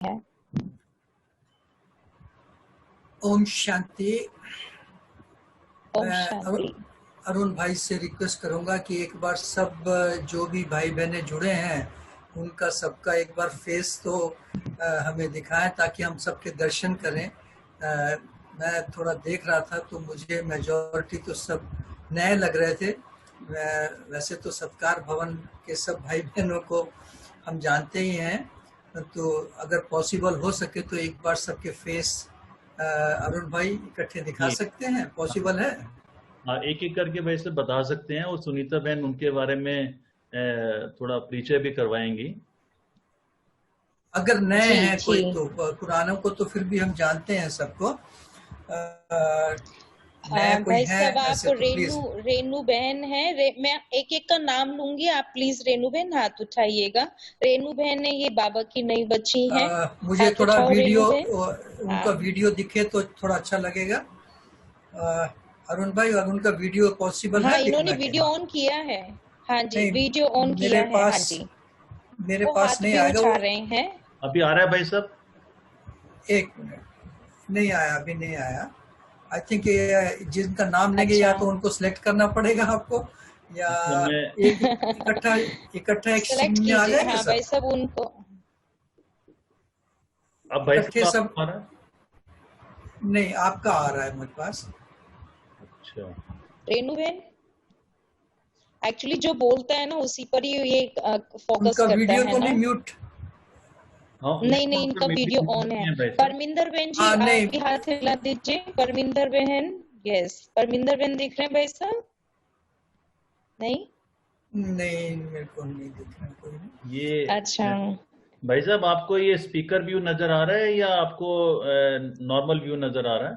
है। ओम शांति। ओम मैं शांति। अरुण भाई से रिक्वेस्ट करूंगा कि एक बार सब जो भी भाई बहने जुड़े हैं उनका सबका एक बार फेस तो हमें दिखाएं ताकि हम सबके दर्शन करें। मैं थोड़ा देख रहा था तो मुझे मेजॉरिटी तो सब नए लग रहे थे। वैसे तो सत्कार भवन के सब भाई बहनों को हम जानते ही हैं, तो अगर पॉसिबल हो सके तो एक बार सबके फेस अरुण भाई इकट्ठे दिखा जी सकते हैं? पॉसिबल है? हाँ, एक एक करके वैसे बता सकते हैं और सुनीता बहन उनके बारे में थोड़ा परिचय भी करवाएंगी। अगर नए जी हैं जी कोई तो, पुरानों को तो फिर भी हम जानते हैं सबको। नया कोई भाई है साहब, आप ऐसे तो रेनू प्लीज। रेनू बहन है। मैं एक एक का नाम लूंगी, आप प्लीज रेनू बहन हाथ उठाइएगा। रेनू बहन है, ये बाबा की नई बच्ची है। मुझे हाथ थोड़ा उठाओ वीडियो, रेनू बहन। उनका हाँ वीडियो दिखे तो थोड़ा अच्छा लगेगा। अरुण भाई, और उनका वीडियो पॉसिबल हाँ, है इन्होंने दिखना के? वीडियो ऑन किया है। हाँ जी, नहीं, वीडियो ऑन मेरे किया है। हाँ पास जी, मेरे वो पास हाथ नहीं भी आएगा उठा वो। रहे हैं। अभी आ रहा है भाई साहब? एक मिनट, नहीं आया, अभी नहीं आया। आई थिंक जिनका नाम लेंगे अच्छा या तो उनको सिलेक्ट करना पड़ेगा आपको, या अच्छा, मैं एक इकट्ठा इकट्ठा एक सेलेक्ट स्क्रीन में आ कीजिए। जाएंगे हाँ भाई सब साहब, उनको अब भाई इकट्ठे साहब सब। आपको आ रहा है? नहीं, आपका आ रहा है मेरे पास। अच्छा, रेनू बहन एक्चुअली जो बोलता है ना उसी पर ही ये फोकस उनका करता वीडियो है तो ना। नहीं म्यूट? हाँ नहीं नहीं, नहीं, उनका इनका वीडियो वीडियो ऑन नहीं है। है भाई साहब। परमिंदर बहन जी, हाँ आप नहीं, भी हाथ हिला दीजिए। परमिंदर बहन, यस, परमिंदर बहन दिख रहे हैं भाई साहब? नहीं, नहीं मेरे को नहीं दिख रहा कोई नहीं। ये अच्छा। भाई साहब, आपको ये स्पीकर व्यू नजर आ रहा है या आपको नॉर्मल व्यू नजर आ रहा है?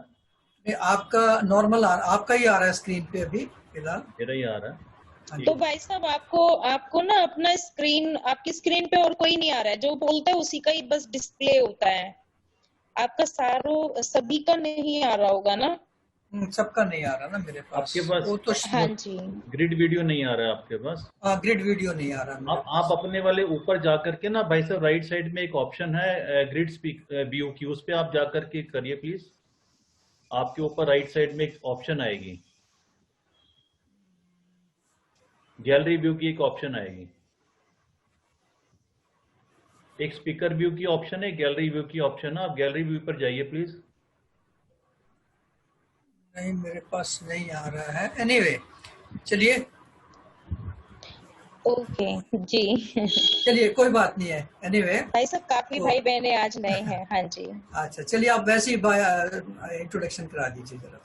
नहीं, आपका नॉर्मल आपका ही आ रहा है स्क्रीन पे अभी फिलहाल। मेरा ही आ रहा है। हाँ तो जी। भाई साहब, आपको आपको ना अपना स्क्रीन, आपकी स्क्रीन पे और कोई नहीं आ रहा है। जो बोलता है उसी का ही बस डिस्प्ले होता है। आपका सारों सभी का नहीं आ रहा होगा ना? सबका नहीं आ रहा ना मेरे पास। आपके पास वो तो हाँ जी। ग्रिड वीडियो नहीं आ रहा है आपके पास? ग्रिड वीडियो नहीं आ रहा मेरे आप पास। अपने वाले ऊपर जा करके ना भाई साहब, राइट साइड में एक ऑप्शन है ग्रिड स्पीक व्यू की, उस पे आप जा करके करिए प्लीज। आपके ऊपर राइट साइड में एक ऑप्शन आएगी, गैलरी व्यू की एक ऑप्शन आएगी। एक स्पीकर व्यू की ऑप्शन है, गैलरी व्यू की ऑप्शन है। आप गैलरी व्यू पर जाइए प्लीज। नहीं, मेरे पास नहीं आ रहा है। एनीवे, चलिए ओके जी। चलिए, कोई बात नहीं है। एनीवे, भाई साहब, काफी तो भाई बहने आज नए हैं। हाँ जी। अच्छा, चलिए आप वैसे ही इंट्रोडक्शन करा दीजिए जरा।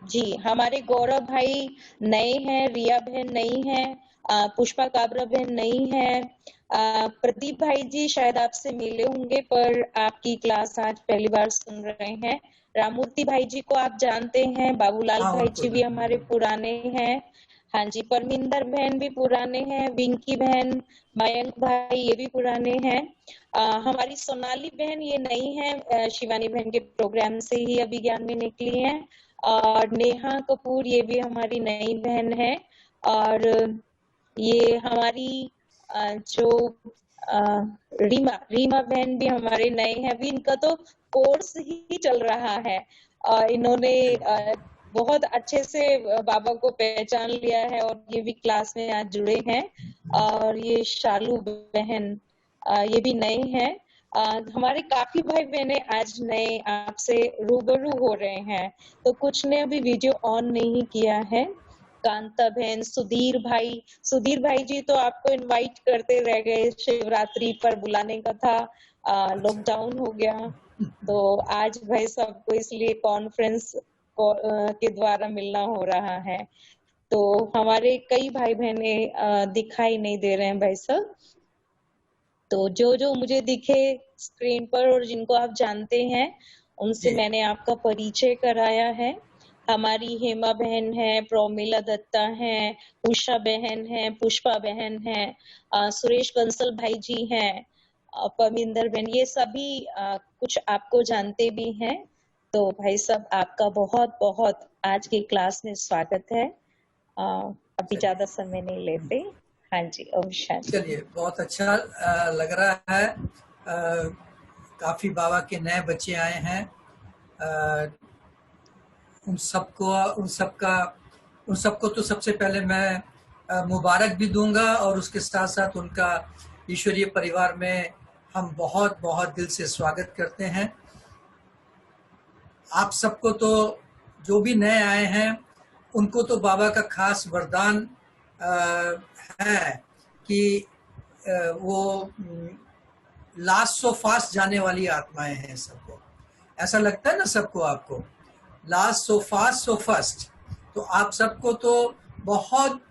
जी, हमारे गौरव भाई नए हैं, रिया बहन नई है, पुष्पा काबरा बहन नई है, प्रदीप भाई जी शायद आपसे मिले होंगे पर आपकी क्लास आज पहली बार सुन रहे हैं। रामूर्ति भाई जी को आप जानते हैं। बाबूलाल हाँ, भाई उनको जी भी हमारे जानते पुराने हैं। हाँ जी, परमिंदर बहन भी पुराने हैं। विंकी बहन, मयंक भाई ये भी पुराने हैं। हमारी सोनाली बहन ये नई है, शिवानी बहन के प्रोग्राम से ही अभी ज्ञान में निकली है। और नेहा कपूर ये भी हमारी नई बहन है। और ये हमारी जो रीमा रीमा बहन भी हमारे नए हैं। अभी इनका तो कोर्स ही चल रहा है। इन्होंने बहुत अच्छे से बाबा को पहचान लिया है और ये भी क्लास में आज जुड़े हैं। और ये शालू बहन ये भी नए हैं। हमारे काफी भाई बहने आज नए आपसे रूबरू हो रहे हैं। तो कुछ ने अभी वीडियो ऑन नहीं किया है। कांता बहन, सुधीर भाई जी तो आपको इनवाइट करते रह गए, शिवरात्रि पर बुलाने का था, अच्छा। लॉकडाउन हो गया। तो आज भाई सबको इसलिए कॉन्फ्रेंस के द्वारा मिलना हो रहा है। तो हमारे कई भाई बहने दिखाई नहीं दे रहे हैं भाई साहब। तो जो जो मुझे दिखे स्क्रीन पर और जिनको आप जानते हैं उनसे जी। मैंने आपका परिचय कराया है। हमारी हेमा बहन है, प्रोमिला दत्ता है, उषा बहन है, पुष्पा बहन है, सुरेश बंसल भाई जी हैं, परमिंदर बहन, ये सभी कुछ आपको जानते भी हैं। तो भाई साहब, आपका बहुत बहुत आज की क्लास में स्वागत है। अभी ज्यादा चलिए समय नहीं लेते। हाँ जी, ओम शांति। चलिए, बहुत अच्छा लग रहा है। काफ़ी बाबा के नए बच्चे आए हैं। उन सबको तो सबसे पहले मैं मुबारक भी दूंगा, और उसके साथ साथ उनका ईश्वरीय परिवार में हम बहुत बहुत दिल से स्वागत करते हैं। आप सबको तो, जो भी नए आए हैं, उनको तो बाबा का खास वरदान है कि वो लास्ट सो फास्ट जाने वाली आत्माएं हैं सबको। ऐसा लगता है ना सबको, आपको last so fast so first. तो आप सबको तो बहुत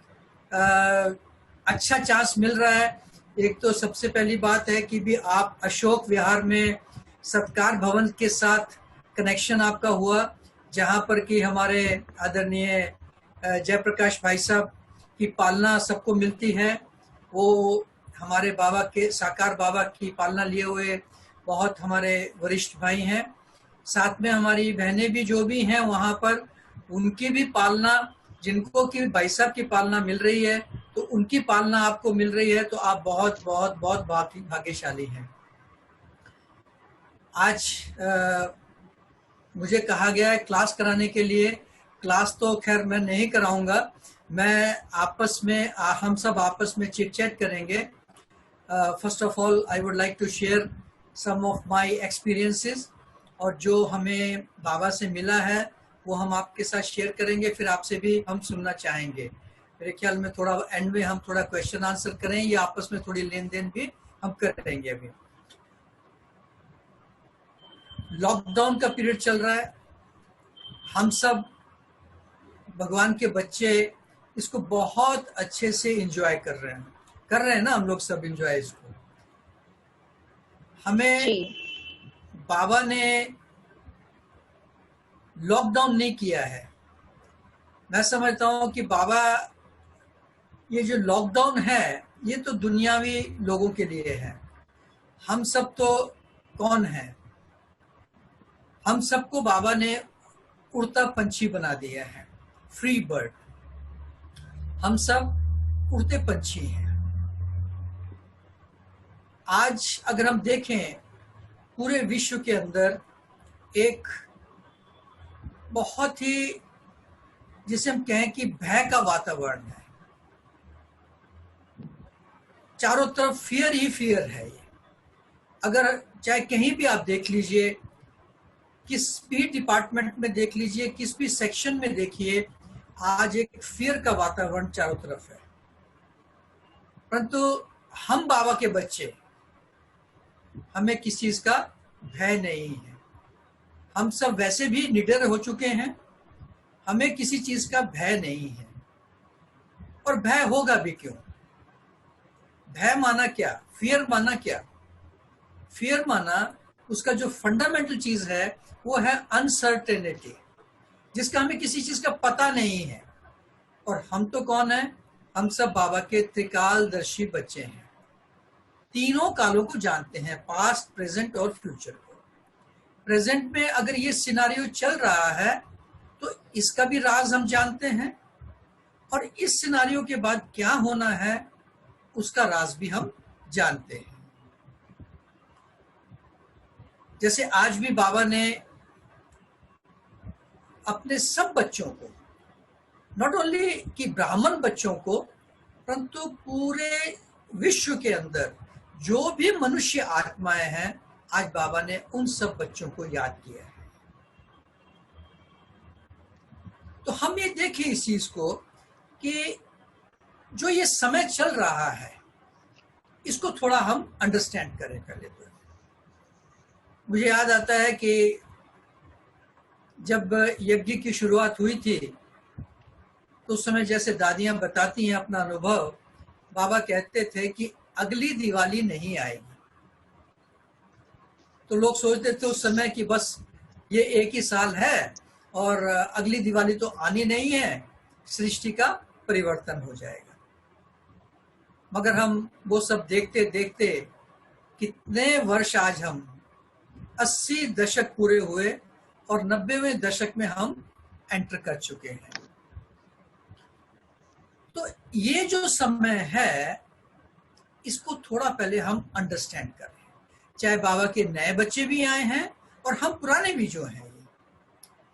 अच्छा चांस मिल रहा है। एक तो सबसे पहली बात है कि भी आप अशोक विहार में सत्कार भवन के साथ कनेक्शन आपका हुआ, जहां पर कि हमारे आदरणीय जयप्रकाश भाई साहब की पालना सबको मिलती है। वो हमारे बाबा के, साकार बाबा की पालना लिए हुए बहुत हमारे वरिष्ठ भाई हैं। साथ में हमारी बहनें भी जो भी हैं वहाँ पर, उनकी भी पालना, जिनको कि भाई साहब की पालना मिल रही है, तो उनकी पालना आपको मिल रही है, तो आप बहुत बहुत बहुत भाग्यशाली हैं। आज मुझे कहा गया है क्लास कराने के लिए। क्लास तो खैर मैं नहीं कराऊंगा, मैं आपस में, हम सब आपस में चिट चैट करेंगे। First of all I would like to share some of my experiences, और जो हमें बाबा से मिला है वो हम आपके साथ शेयर करेंगे। फिर आपसे भी हम सुनना चाहेंगे। मेरे ख्याल में थोड़ा एंड में हम थोड़ा क्वेश्चन आंसर करें, या आपस में थोड़ी लेन देन भी हम करेंगे। अभी लॉकडाउन का पीरियड चल रहा है, हम सब भगवान के बच्चे इसको बहुत अच्छे से एंजॉय कर रहे हैं ना, हम लोग सब एंजॉय इसको। हमें बाबा ने लॉकडाउन नहीं किया है। मैं समझता हूं कि बाबा, ये जो लॉकडाउन है ये तो दुनियावी लोगों के लिए है। हम सब तो कौन है, हम सबको बाबा ने उड़ता पंछी बना दिया है, फ्री बर्ड। हम सब उड़ते पंछी हैं। आज अगर हम देखें पूरे विश्व के अंदर एक बहुत ही, जिसे हम कहें कि भय का वातावरण है। चारों तरफ फियर ही फियर है। ये अगर चाहे कहीं भी आप देख लीजिए, किस भी डिपार्टमेंट में देख लीजिए, किस भी सेक्शन में देखिए, आज एक फियर का वातावरण चारों तरफ है। परंतु हम बाबा के बच्चे, हमें किसी चीज का भय नहीं है। हम सब वैसे भी निडर हो चुके हैं, हमें किसी चीज का भय नहीं है। और भय होगा भी क्यों? भय माना क्या, फियर माना क्या? फियर माना, उसका जो फंडामेंटल चीज है वो है अनसर्टेनिटी, जिसका हमें किसी चीज का पता नहीं है। और हम तो कौन है? हम सब बाबा के त्रिकालदर्शी बच्चे हैं। तीनों कालों को जानते हैं, पास्ट, प्रेजेंट और फ्यूचर को। प्रेजेंट में अगर ये सिनारियो चल रहा है तो इसका भी राज हम जानते हैं, और इस सिनारियो के बाद क्या होना है उसका राज भी हम जानते हैं। जैसे आज भी बाबा ने अपने सब बच्चों को, नॉट ओनली कि ब्राह्मण बच्चों को, परंतु पूरे विश्व के अंदर जो भी मनुष्य आत्माएं हैं, आज बाबा ने उन सब बच्चों को याद किया है। तो हम ये देखें इस चीज को कि जो ये समय चल रहा है इसको थोड़ा हम अंडरस्टैंड करें पहले। तो मुझे याद आता है कि जब यज्ञ की शुरुआत हुई थी तो उस समय जैसे दादियां बताती हैं अपना अनुभव, बाबा कहते थे कि अगली दिवाली नहीं आएगी। तो लोग सोचते थे उस समय कि बस ये एक ही साल है और अगली दिवाली तो आनी नहीं है, सृष्टि का परिवर्तन हो जाएगा। मगर हम वो सब देखते देखते कितने वर्ष आज हम 80 दशक पूरे हुए और 90वें दशक में हम एंटर कर चुके हैं। तो ये जो समय है इसको थोड़ा पहले हम अंडरस्टैंड करें चाहे बाबा के नए बच्चे भी आए हैं और हम पुराने भी जो हैं,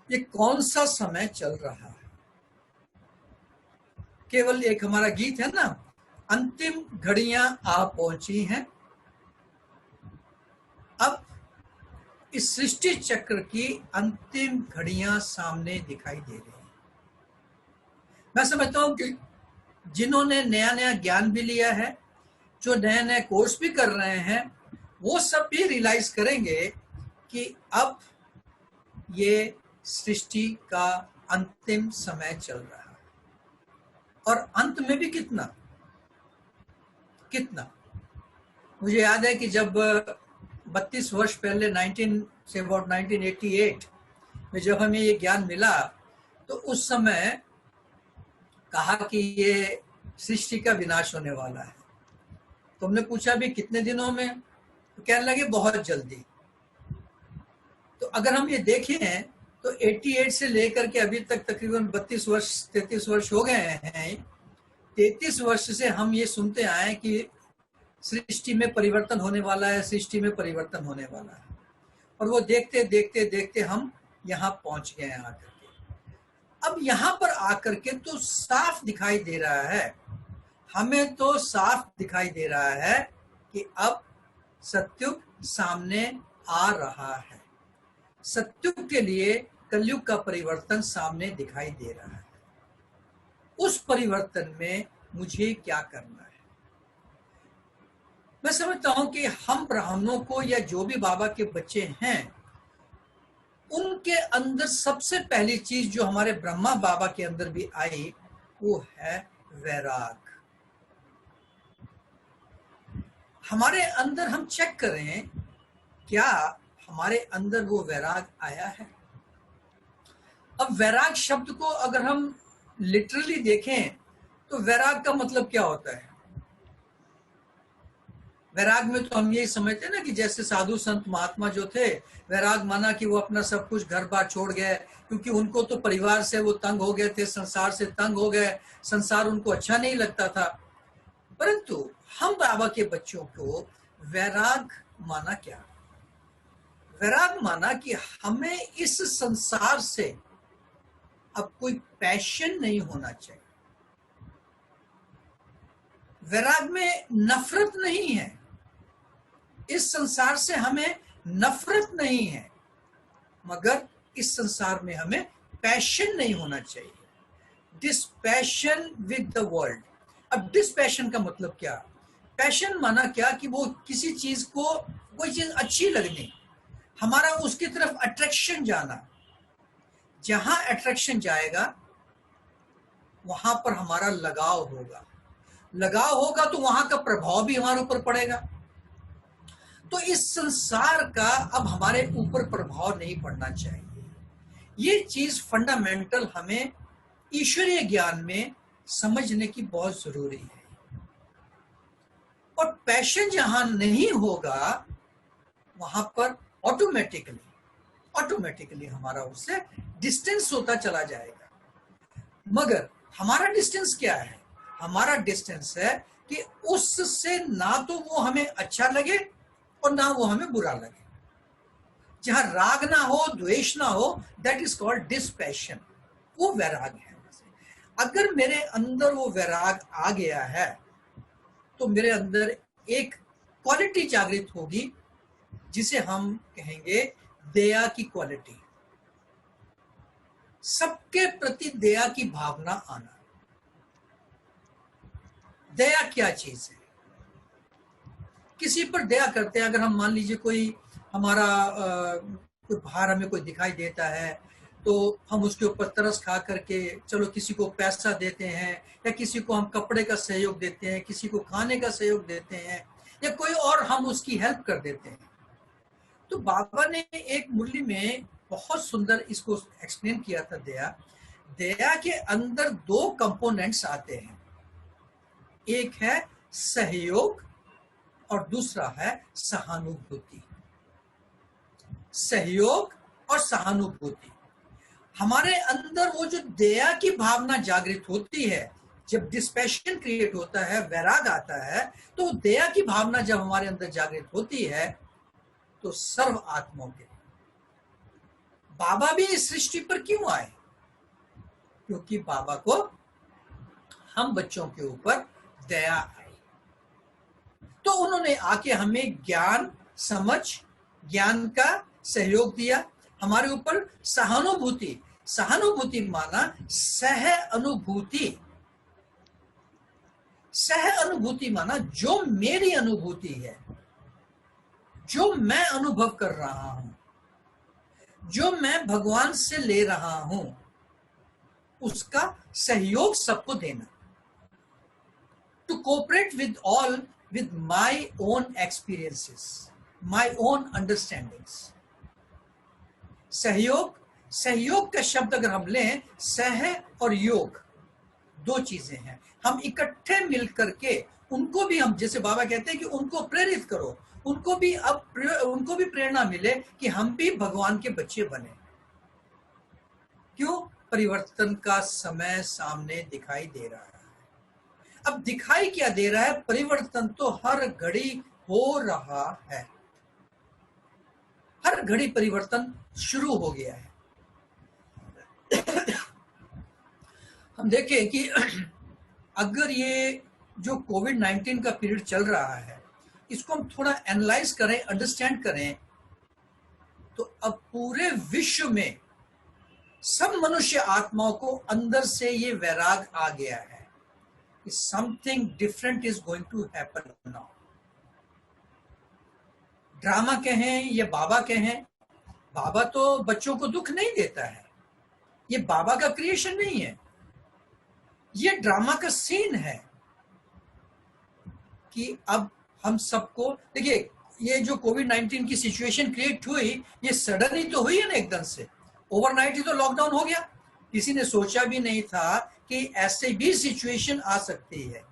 ये कौन सा समय चल रहा है। केवल एक हमारा गीत है ना, अंतिम घड़ियां आ पहुंची हैं, अब इस सृष्टि चक्र की अंतिम घड़ियां सामने दिखाई दे रही हैं। मैं समझता हूं कि जिन्होंने नया नया ज्ञान भी लिया है, जो नए नए कोर्स भी कर रहे हैं, वो सब भी रियलाइज करेंगे कि अब ये सृष्टि का अंतिम समय चल रहा है। और अंत में भी कितना कितना, मुझे याद है कि जब 32 वर्ष पहले 1988 में जब हमें ये ज्ञान मिला, तो उस समय कहा कि ये सृष्टि का विनाश होने वाला है। तो हमने पूछा भी कितने दिनों में, तो कहने लगे बहुत जल्दी। तो अगर हम ये देखें तो 88 से लेकर के अभी तक तकरीबन 33 वर्ष हो गए हैं। 33 वर्ष से हम ये सुनते आए कि सृष्टि में परिवर्तन होने वाला है, सृष्टि में परिवर्तन होने वाला है, और वो देखते देखते देखते हम यहाँ पहुंच गए हैं आकर के। अब यहाँ पर आकर के तो साफ दिखाई दे रहा है, हमें तो साफ दिखाई दे रहा है कि अब सत्युग सामने आ रहा है। सत्युग के लिए कलयुग का परिवर्तन सामने दिखाई दे रहा है। उस परिवर्तन में मुझे क्या करना है? मैं समझता हूं कि हम ब्राह्मणों को या जो भी बाबा के बच्चे हैं, उनके अंदर सबसे पहली चीज जो हमारे ब्रह्मा बाबा के अंदर भी आई, वो है वैराग। हमारे अंदर हम चेक करें, क्या हमारे अंदर वो वैराग आया है? अब वैराग शब्द को अगर हम लिटरली देखें तो वैराग का मतलब क्या होता है? वैराग में तो हम यही समझते हैं ना कि जैसे साधु संत महात्मा जो थे, वैराग माना कि वो अपना सब कुछ घर बार छोड़ गए, क्योंकि उनको तो परिवार से वो तंग हो गए थे, संसार से तंग हो गए, संसार उनको अच्छा नहीं लगता था। परंतु हम बाबा के बच्चों को वैराग माना क्या? वैराग माना कि हमें इस संसार से अब कोई पैशन नहीं होना चाहिए। वैराग में नफरत नहीं है, इस संसार से हमें नफरत नहीं है, मगर इस संसार में हमें पैशन नहीं होना चाहिए। Dispassion with the world. अब डिस्पैशन का मतलब क्या? पैशन माना क्या कि वो किसी चीज को, कोई चीज अच्छी लगनी, हमारा उसकी तरफ अट्रैक्शन जाना। जहां अट्रैक्शन जाएगा वहां पर हमारा लगाव होगा, लगाव होगा तो वहां का प्रभाव भी हमारे ऊपर पड़ेगा। तो इस संसार का अब हमारे ऊपर प्रभाव नहीं पड़ना चाहिए। ये चीज फंडामेंटल हमें ईश्वरीय ज्ञान में समझने की बहुत जरूरी है। और पैशन जहां नहीं होगा वहां पर ऑटोमेटिकली हमारा उससे डिस्टेंस होता चला जाएगा। मगर हमारा डिस्टेंस क्या है? हमारा डिस्टेंस है कि उससे ना तो वो हमें अच्छा लगे और ना वो हमें बुरा लगे। जहां राग ना हो, द्वेष ना हो, दैट इज कॉल्ड डिस्पैशन। वो वैराग है। अगर मेरे अंदर वो वैराग आ गया है तो मेरे अंदर एक क्वालिटी जागृत होगी जिसे हम कहेंगे दया की क्वालिटी। सबके प्रति दया की भावना आना। दया क्या चीज है? किसी पर दया करते हैं, अगर हम मान लीजिए कोई हमारा कोई बाहर हमें कोई दिखाई देता है तो हम उसके ऊपर तरस खा करके चलो किसी को पैसा देते हैं, या किसी को हम कपड़े का सहयोग देते हैं, किसी को खाने का सहयोग देते हैं, या कोई और हम उसकी हेल्प कर देते हैं। तो बाबा ने एक मुरली में बहुत सुंदर इसको एक्सप्लेन किया था। दया के अंदर दो कंपोनेंट्स आते हैं, एक है सहयोग और दूसरा है सहानुभूति। सहयोग और सहानुभूति। हमारे अंदर वो जो दया की भावना जागृत होती है, जब डिस्पैशन क्रिएट होता है, वैराग आता है, तो दया की भावना जब हमारे अंदर जागृत होती है तो सर्व आत्माओं के लिए। बाबा भी इस सृष्टि पर क्यों आए? क्योंकि बाबा को हम बच्चों के ऊपर दया आई, तो उन्होंने आके हमें ज्ञान, समझ, ज्ञान का सहयोग दिया, हमारे ऊपर सहानुभूति। सहानुभूति माना सह अनुभूति। सह अनुभूति माना जो मेरी अनुभूति है, जो मैं अनुभव कर रहा हूं, जो मैं भगवान से ले रहा हूं, उसका सहयोग सबको देना। To cooperate with all with my own experiences, my own understandings. सहयोग, सहयोग का शब्द अगर हम लें, सह और योग दो चीजें हैं। हम इकट्ठे मिलकर के उनको भी, हम जैसे बाबा कहते हैं कि उनको प्रेरित करो, उनको भी प्रेरणा मिले कि हम भी भगवान के बच्चे बने। क्यों? परिवर्तन का समय सामने दिखाई दे रहा है। अब दिखाई क्या दे रहा है? परिवर्तन तो हर घड़ी हो रहा है, हर घड़ी परिवर्तन शुरू हो गया है। हम देखें कि अगर ये जो कोविड-19 का पीरियड चल रहा है, इसको हम थोड़ा एनालाइज करें, अंडरस्टैंड करें, तो अब पूरे विश्व में सब मनुष्य आत्माओं को अंदर से ये वैराग आ गया है कि something different is going to happen now. Drama कहें या बाबा कहें, बाबा तो बच्चों को दुख नहीं देता है, ये बाबा का क्रिएशन नहीं है, ये ड्रामा का सीन है कि अब हम सबको देखिए, ये जो कोविड-19 की सिचुएशन क्रिएट हुई, ये सडन ही तो हुई है ना, एकदम से ओवरनाइट ही तो लॉकडाउन हो गया। किसी ने सोचा भी नहीं था कि ऐसे भी सिचुएशन आ सकती है।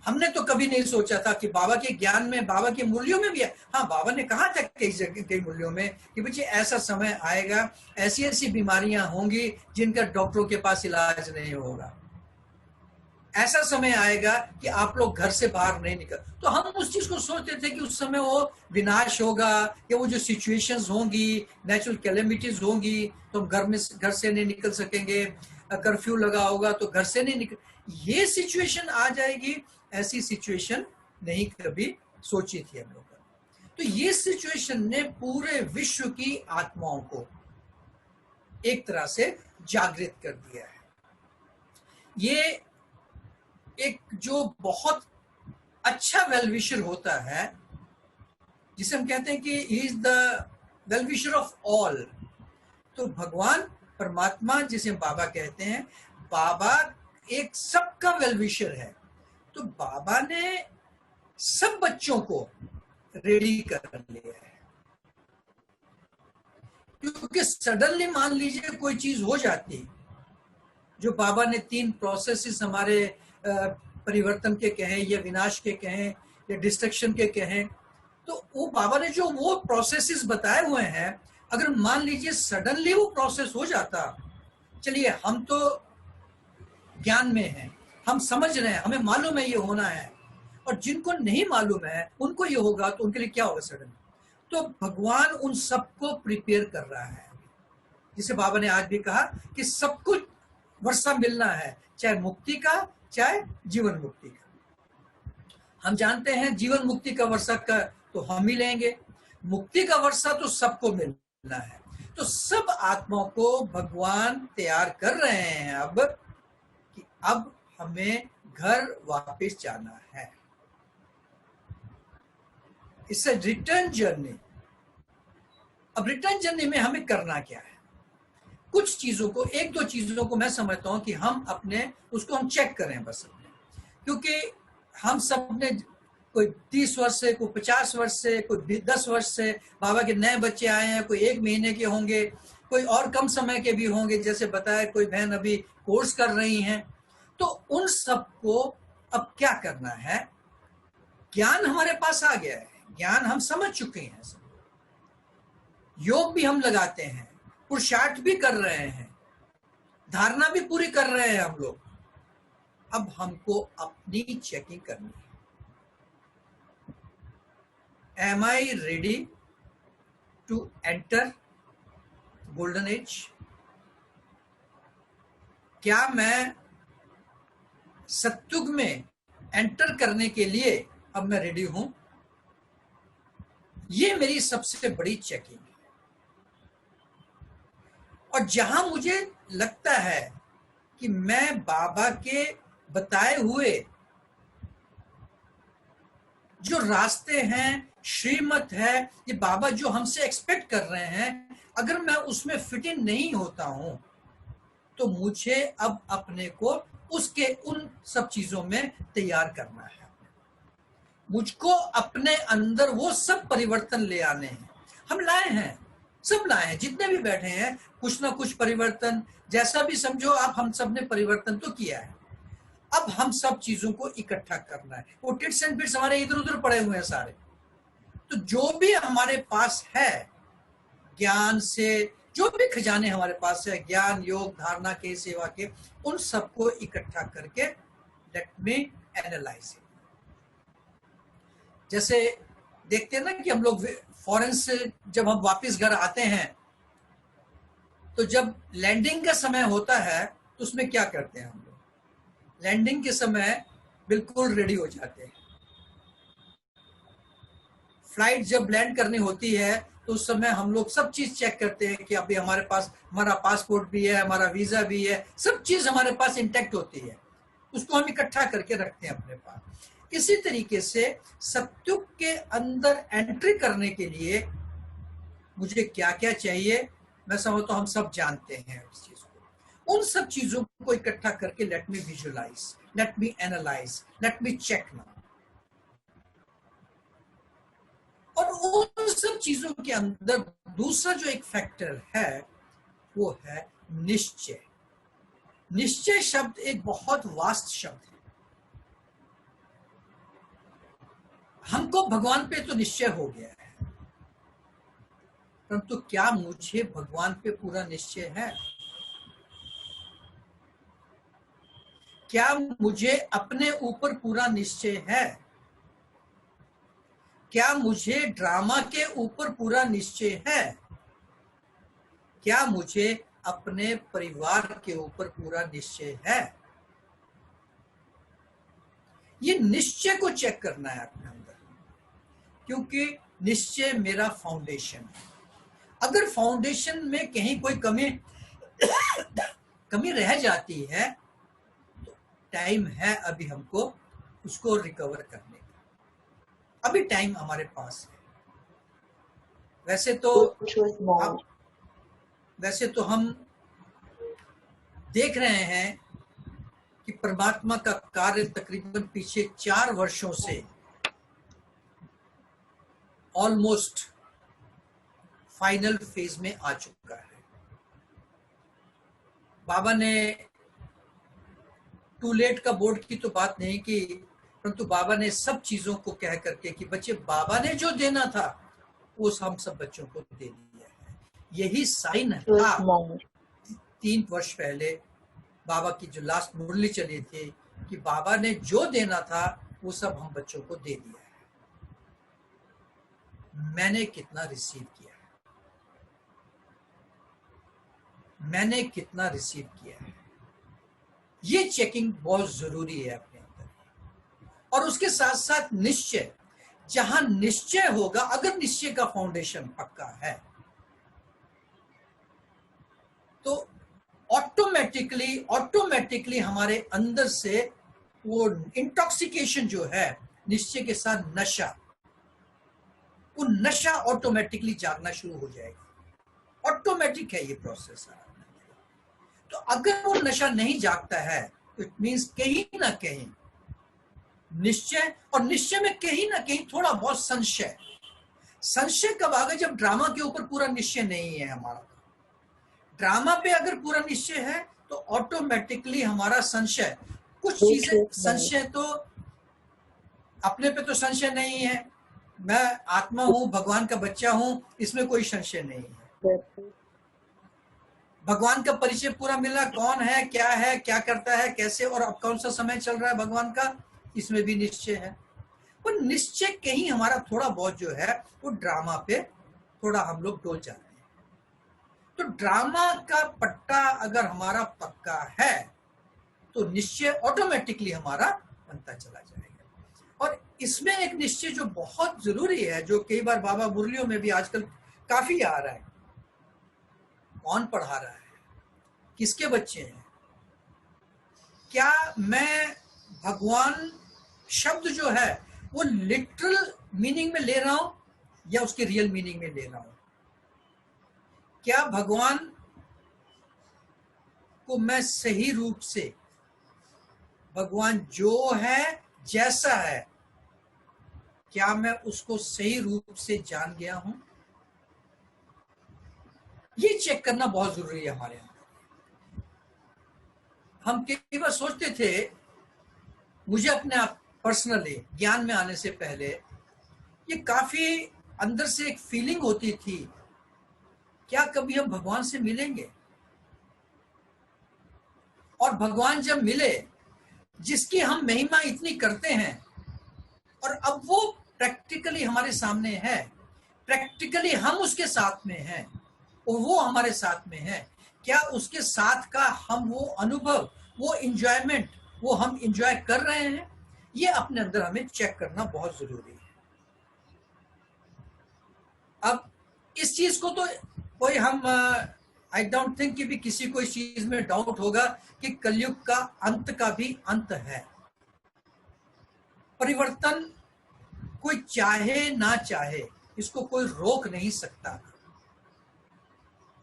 हमने तो कभी नहीं सोचा था कि बाबा के ज्ञान में, बाबा के मूल्यों में भी है। हाँ, बाबा ने कहा था कई जगह, कई मूल्यों में कि बच्चे ऐसा समय आएगा, ऐसी ऐसी बीमारियां होंगी जिनका डॉक्टरों के पास इलाज नहीं होगा, ऐसा समय आएगा कि आप लोग घर से बाहर नहीं निकल। तो हम उस चीज को सोचते थे कि उस समय वो विनाश होगा, या वो जो सिचुएशंस होंगी, नेचुरल कैलेमिटीज होंगी, तो हम घर से नहीं निकल सकेंगे, कर्फ्यू लगा होगा तो घर से नहीं निकल, ये सिचुएशन आ जाएगी। ऐसी सिचुएशन नहीं कभी सोची थी हम लोगों ने। तो ये सिचुएशन ने पूरे विश्व की आत्माओं को एक तरह से जागृत कर दिया है। ये एक जो बहुत अच्छा वेलविशर होता है, जिसे हम कहते हैं कि he is the well-wisher of all, तो भगवान परमात्मा जिसे बाबा कहते हैं, बाबा एक सबका वेलविशर है। तो बाबा ने सब बच्चों को रेडी कर लिया है, क्योंकि सडनली मान लीजिए कोई चीज हो जाती, जो बाबा ने 3 प्रोसेसेस हमारे परिवर्तन के कहें या विनाश के कहें या डिस्ट्रक्शन के कहें, तो वो बाबा ने जो वो प्रोसेसेस बताए हुए हैं, अगर मान लीजिए सडनली वो प्रोसेस हो जाता, चलिए हम तो ज्ञान में हैं, हम समझ रहे हैं, हमें मालूम है ये होना है, और जिनको नहीं मालूम है उनको ये होगा, तो उनके लिए क्या होगा सडन? तो भगवान उन सबको प्रिपेयर कर रहा है। जिसे बाबा ने आज भी कहा कि सब कुछ वर्षा मिलना है, चाहे मुक्ति का, चाहे जीवन मुक्ति का। हम जानते हैं जीवन मुक्ति का वर्षा का तो हम ही लेंगे, मुक्ति का वर्षा तो सबको मिलना है। तो सब आत्माओं को भगवान तैयार कर रहे हैं अब कि अब हमें घर वापस जाना है। इससे रिटर्न जर्नी। अब रिटर्न जर्नी में हमें करना क्या है? कुछ चीजों को, 1-2 चीजों को मैं समझता हूं कि हम अपने उसको हम चेक करें बस अपने, क्योंकि हम सब ने, कोई 30 वर्ष से, कोई 50 वर्ष से, कोई 10 वर्ष से बाबा के नए बच्चे आए हैं, कोई 1 महीने के होंगे, कोई और कम समय के भी होंगे, जैसे बताया कोई बहन अभी कोर्स कर रही हैं। तो उन सबको अब क्या करना है? ज्ञान हमारे पास आ गया है, ज्ञान हम समझ चुके हैं, योग भी हम लगाते हैं, पुरुषार्थ भी कर रहे हैं, धारणा भी पूरी कर रहे हैं हम लोग। अब हमको अपनी चेकिंग करनी है। Am I ready to enter golden age? क्या मैं सत्युग में एंटर करने के लिए अब मैं रेडी हूं? ये मेरी सबसे बड़ी चेकिंग है। और जहां मुझे लगता है कि मैं बाबा के बताए हुए जो रास्ते हैं, श्रीमत है, ये बाबा जो हमसे एक्सपेक्ट कर रहे हैं, अगर मैं उसमें फिट इन नहीं होता हूं तो मुझे अब अपने को उसके उन सब चीजों में तैयार करना है। मुझको अपने अंदर वो सब परिवर्तन ले आने हैं। हम लाए हैं, सब लाए हैं, जितने भी बैठे हैं कुछ ना कुछ परिवर्तन, जैसा भी समझो आप, हम सब ने परिवर्तन तो किया है। अब हम सब चीजों को इकट्ठा करना है। वो टिट्स एंड बिट्स हमारे इधर उधर पड़े हुए हैं सारे, तो जो भी हमारे पास है ज्ञान से, जो भी खजाने हमारे पास है, ज्ञान, योग, धारणा के, सेवा के, उन सबको इकट्ठा करके लेट मी एनालाइज इट। जैसे देखते हैं ना कि हम लोग फॉरेन से जब हम वापस घर आते हैं तो जब लैंडिंग का समय होता है तो उसमें क्या करते हैं हम लोग? लैंडिंग के समय बिल्कुल रेडी हो जाते हैं। फ्लाइट जब लैंड करनी होती है तो उस समय हम लोग सब चीज चेक करते हैं कि अभी हमारे पास हमारा पासपोर्ट भी है, हमारा वीजा भी है, सब चीज हमारे पास इंटैक्ट होती है, उसको हम इकट्ठा करके रखते हैं अपने पास। इसी तरीके से सत्युग के अंदर एंट्री करने के लिए मुझे क्या क्या चाहिए, मैं समझता हूं हम सब जानते हैं इस चीज को। उन सब चीजों को इकट्ठा करके let me visualise, let me analyse, let me check now. और उन सब चीजों के अंदर दूसरा जो एक फैक्टर है वो है निश्चय। निश्चय शब्द एक बहुत वास्ट शब्द है। हमको भगवान पे तो निश्चय हो गया है, परंतु क्या मुझे भगवान पे पूरा निश्चय है? क्या मुझे अपने ऊपर पूरा निश्चय है? क्या मुझे ड्रामा के ऊपर पूरा निश्चय है? क्या मुझे अपने परिवार के ऊपर पूरा निश्चय है? ये निश्चय को चेक करना है अपने अंदर, क्योंकि निश्चय मेरा फाउंडेशन है। अगर फाउंडेशन में कहीं कोई कमी रह जाती है तो टाइम है अभी हमको उसको रिकवर करने का, अभी टाइम हमारे पास है। वैसे तो हम देख रहे हैं कि परमात्मा का कार्य तकरीबन पीछे 4 वर्षों से ऑलमोस्ट फाइनल फेज में आ चुका है। बाबा ने टू लेट का बोर्ड की तो बात नहीं की, परंतु बाबा ने सब चीजों को कह करके कि बच्चे बाबा ने जो देना था वो हम सब बच्चों को दे दिया है। यही साइन था 3 वर्ष पहले बाबा की जो लास्ट मुरली चली थी कि बाबा ने जो देना था वो सब हम बच्चों को दे दिया है। मैंने कितना रिसीव किया है, मैंने कितना रिसीव किया है, ये चेकिंग बहुत जरूरी है अपने अंदर। और उसके साथ साथ निश्चय, जहां निश्चय होगा, अगर निश्चय का फाउंडेशन पक्का है तो ऑटोमेटिकली हमारे अंदर से वो इंटॉक्सिकेशन जो है निश्चय के साथ नशा, वो नशा ऑटोमेटिकली जागना शुरू हो जाएगा। ऑटोमेटिक है ये प्रोसेस। तो अगर वो नशा नहीं जागता है तो इट मीन्स कहीं ना कहीं निश्चय, और निश्चय में कहीं ना कहीं थोड़ा बहुत संशय। संशय कब आ गया? जब ड्रामा के ऊपर पूरा निश्चय नहीं है हमारा। ड्रामा पे अगर पूरा निश्चय है तो ऑटोमेटिकली हमारा संशय, कुछ चीजें, संशय तो अपने पे तो संशय नहीं है, मैं आत्मा हूं, भगवान का बच्चा हूं, इसमें कोई संशय नहीं है। भगवान का परिचय पूरा मिला, कौन है, क्या करता है, कैसे, और अब कौन सा समय चल रहा है भगवान का, इसमें भी निश्चय है। पर निश्चय कहीं हमारा थोड़ा बहुत जो है वो ड्रामा पे थोड़ा हम लोग डोल जाते हैं। तो ड्रामा का पट्टा अगर हमारा पक्का है तो निश्चय ऑटोमेटिकली हमारा बनता चला जाएगा। और इसमें एक निश्चय जो बहुत जरूरी है, जो कई बार बाबा मुरलियों में भी आजकल काफी आ रहा है, कौन पढ़ा रहा है, किसके बच्चे हैं, क्या मैं भगवान शब्द जो है वो लिटरल मीनिंग में ले रहा हूं या उसके रियल मीनिंग में ले रहा हूं, क्या भगवान को मैं सही रूप से, भगवान जो है जैसा है, क्या मैं उसको सही रूप से जान गया हूं, ये चेक करना बहुत जरूरी है हमारे यहाँ। हम कई बार सोचते थे, मुझे अपने आप पर्सनली ज्ञान में आने से पहले ये काफी अंदर से एक फीलिंग होती थी, क्या कभी हम भगवान से मिलेंगे? और भगवान जब मिले, जिसकी हम महिमा इतनी करते हैं, और अब वो प्रैक्टिकली हमारे सामने है, प्रैक्टिकली हम उसके साथ में हैं और वो हमारे साथ में है, क्या उसके साथ का हम वो अनुभव, वो इंजॉयमेंट, वो हम इंजॉय कर रहे हैं? ये अपने अंदर हमें चेक करना बहुत जरूरी है। अब इस चीज को तो कोई हम आई डोंट थिंक कि भी किसी को इस चीज में डाउट होगा कि कलयुग का अंत का भी अंत है। परिवर्तन कोई चाहे ना चाहे, इसको कोई रोक नहीं सकता।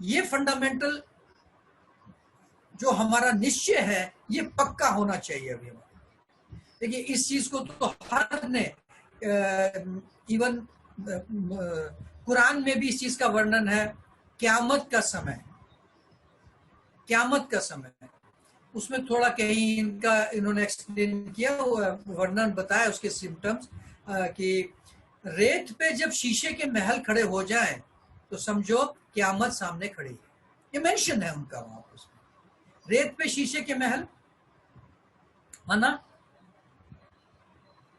ये फंडामेंटल जो हमारा निश्चय है, ये पक्का होना चाहिए अभी हमारा। देखिए, इस चीज को तो हर ने, इवन कुरान में भी इस चीज का वर्णन है, क़यामत का समय, क़यामत का समय, उसमें थोड़ा कहीं इन्होंने एक्सप्लेन किया, वर्णन बताया उसके सिम्टम्स, कि रेत पे जब शीशे के महल खड़े हो जाएं तो समझो क़यामत सामने खड़ी है। ये मेंशन है उनका वहां पर, रेत पे शीशे के महल, माना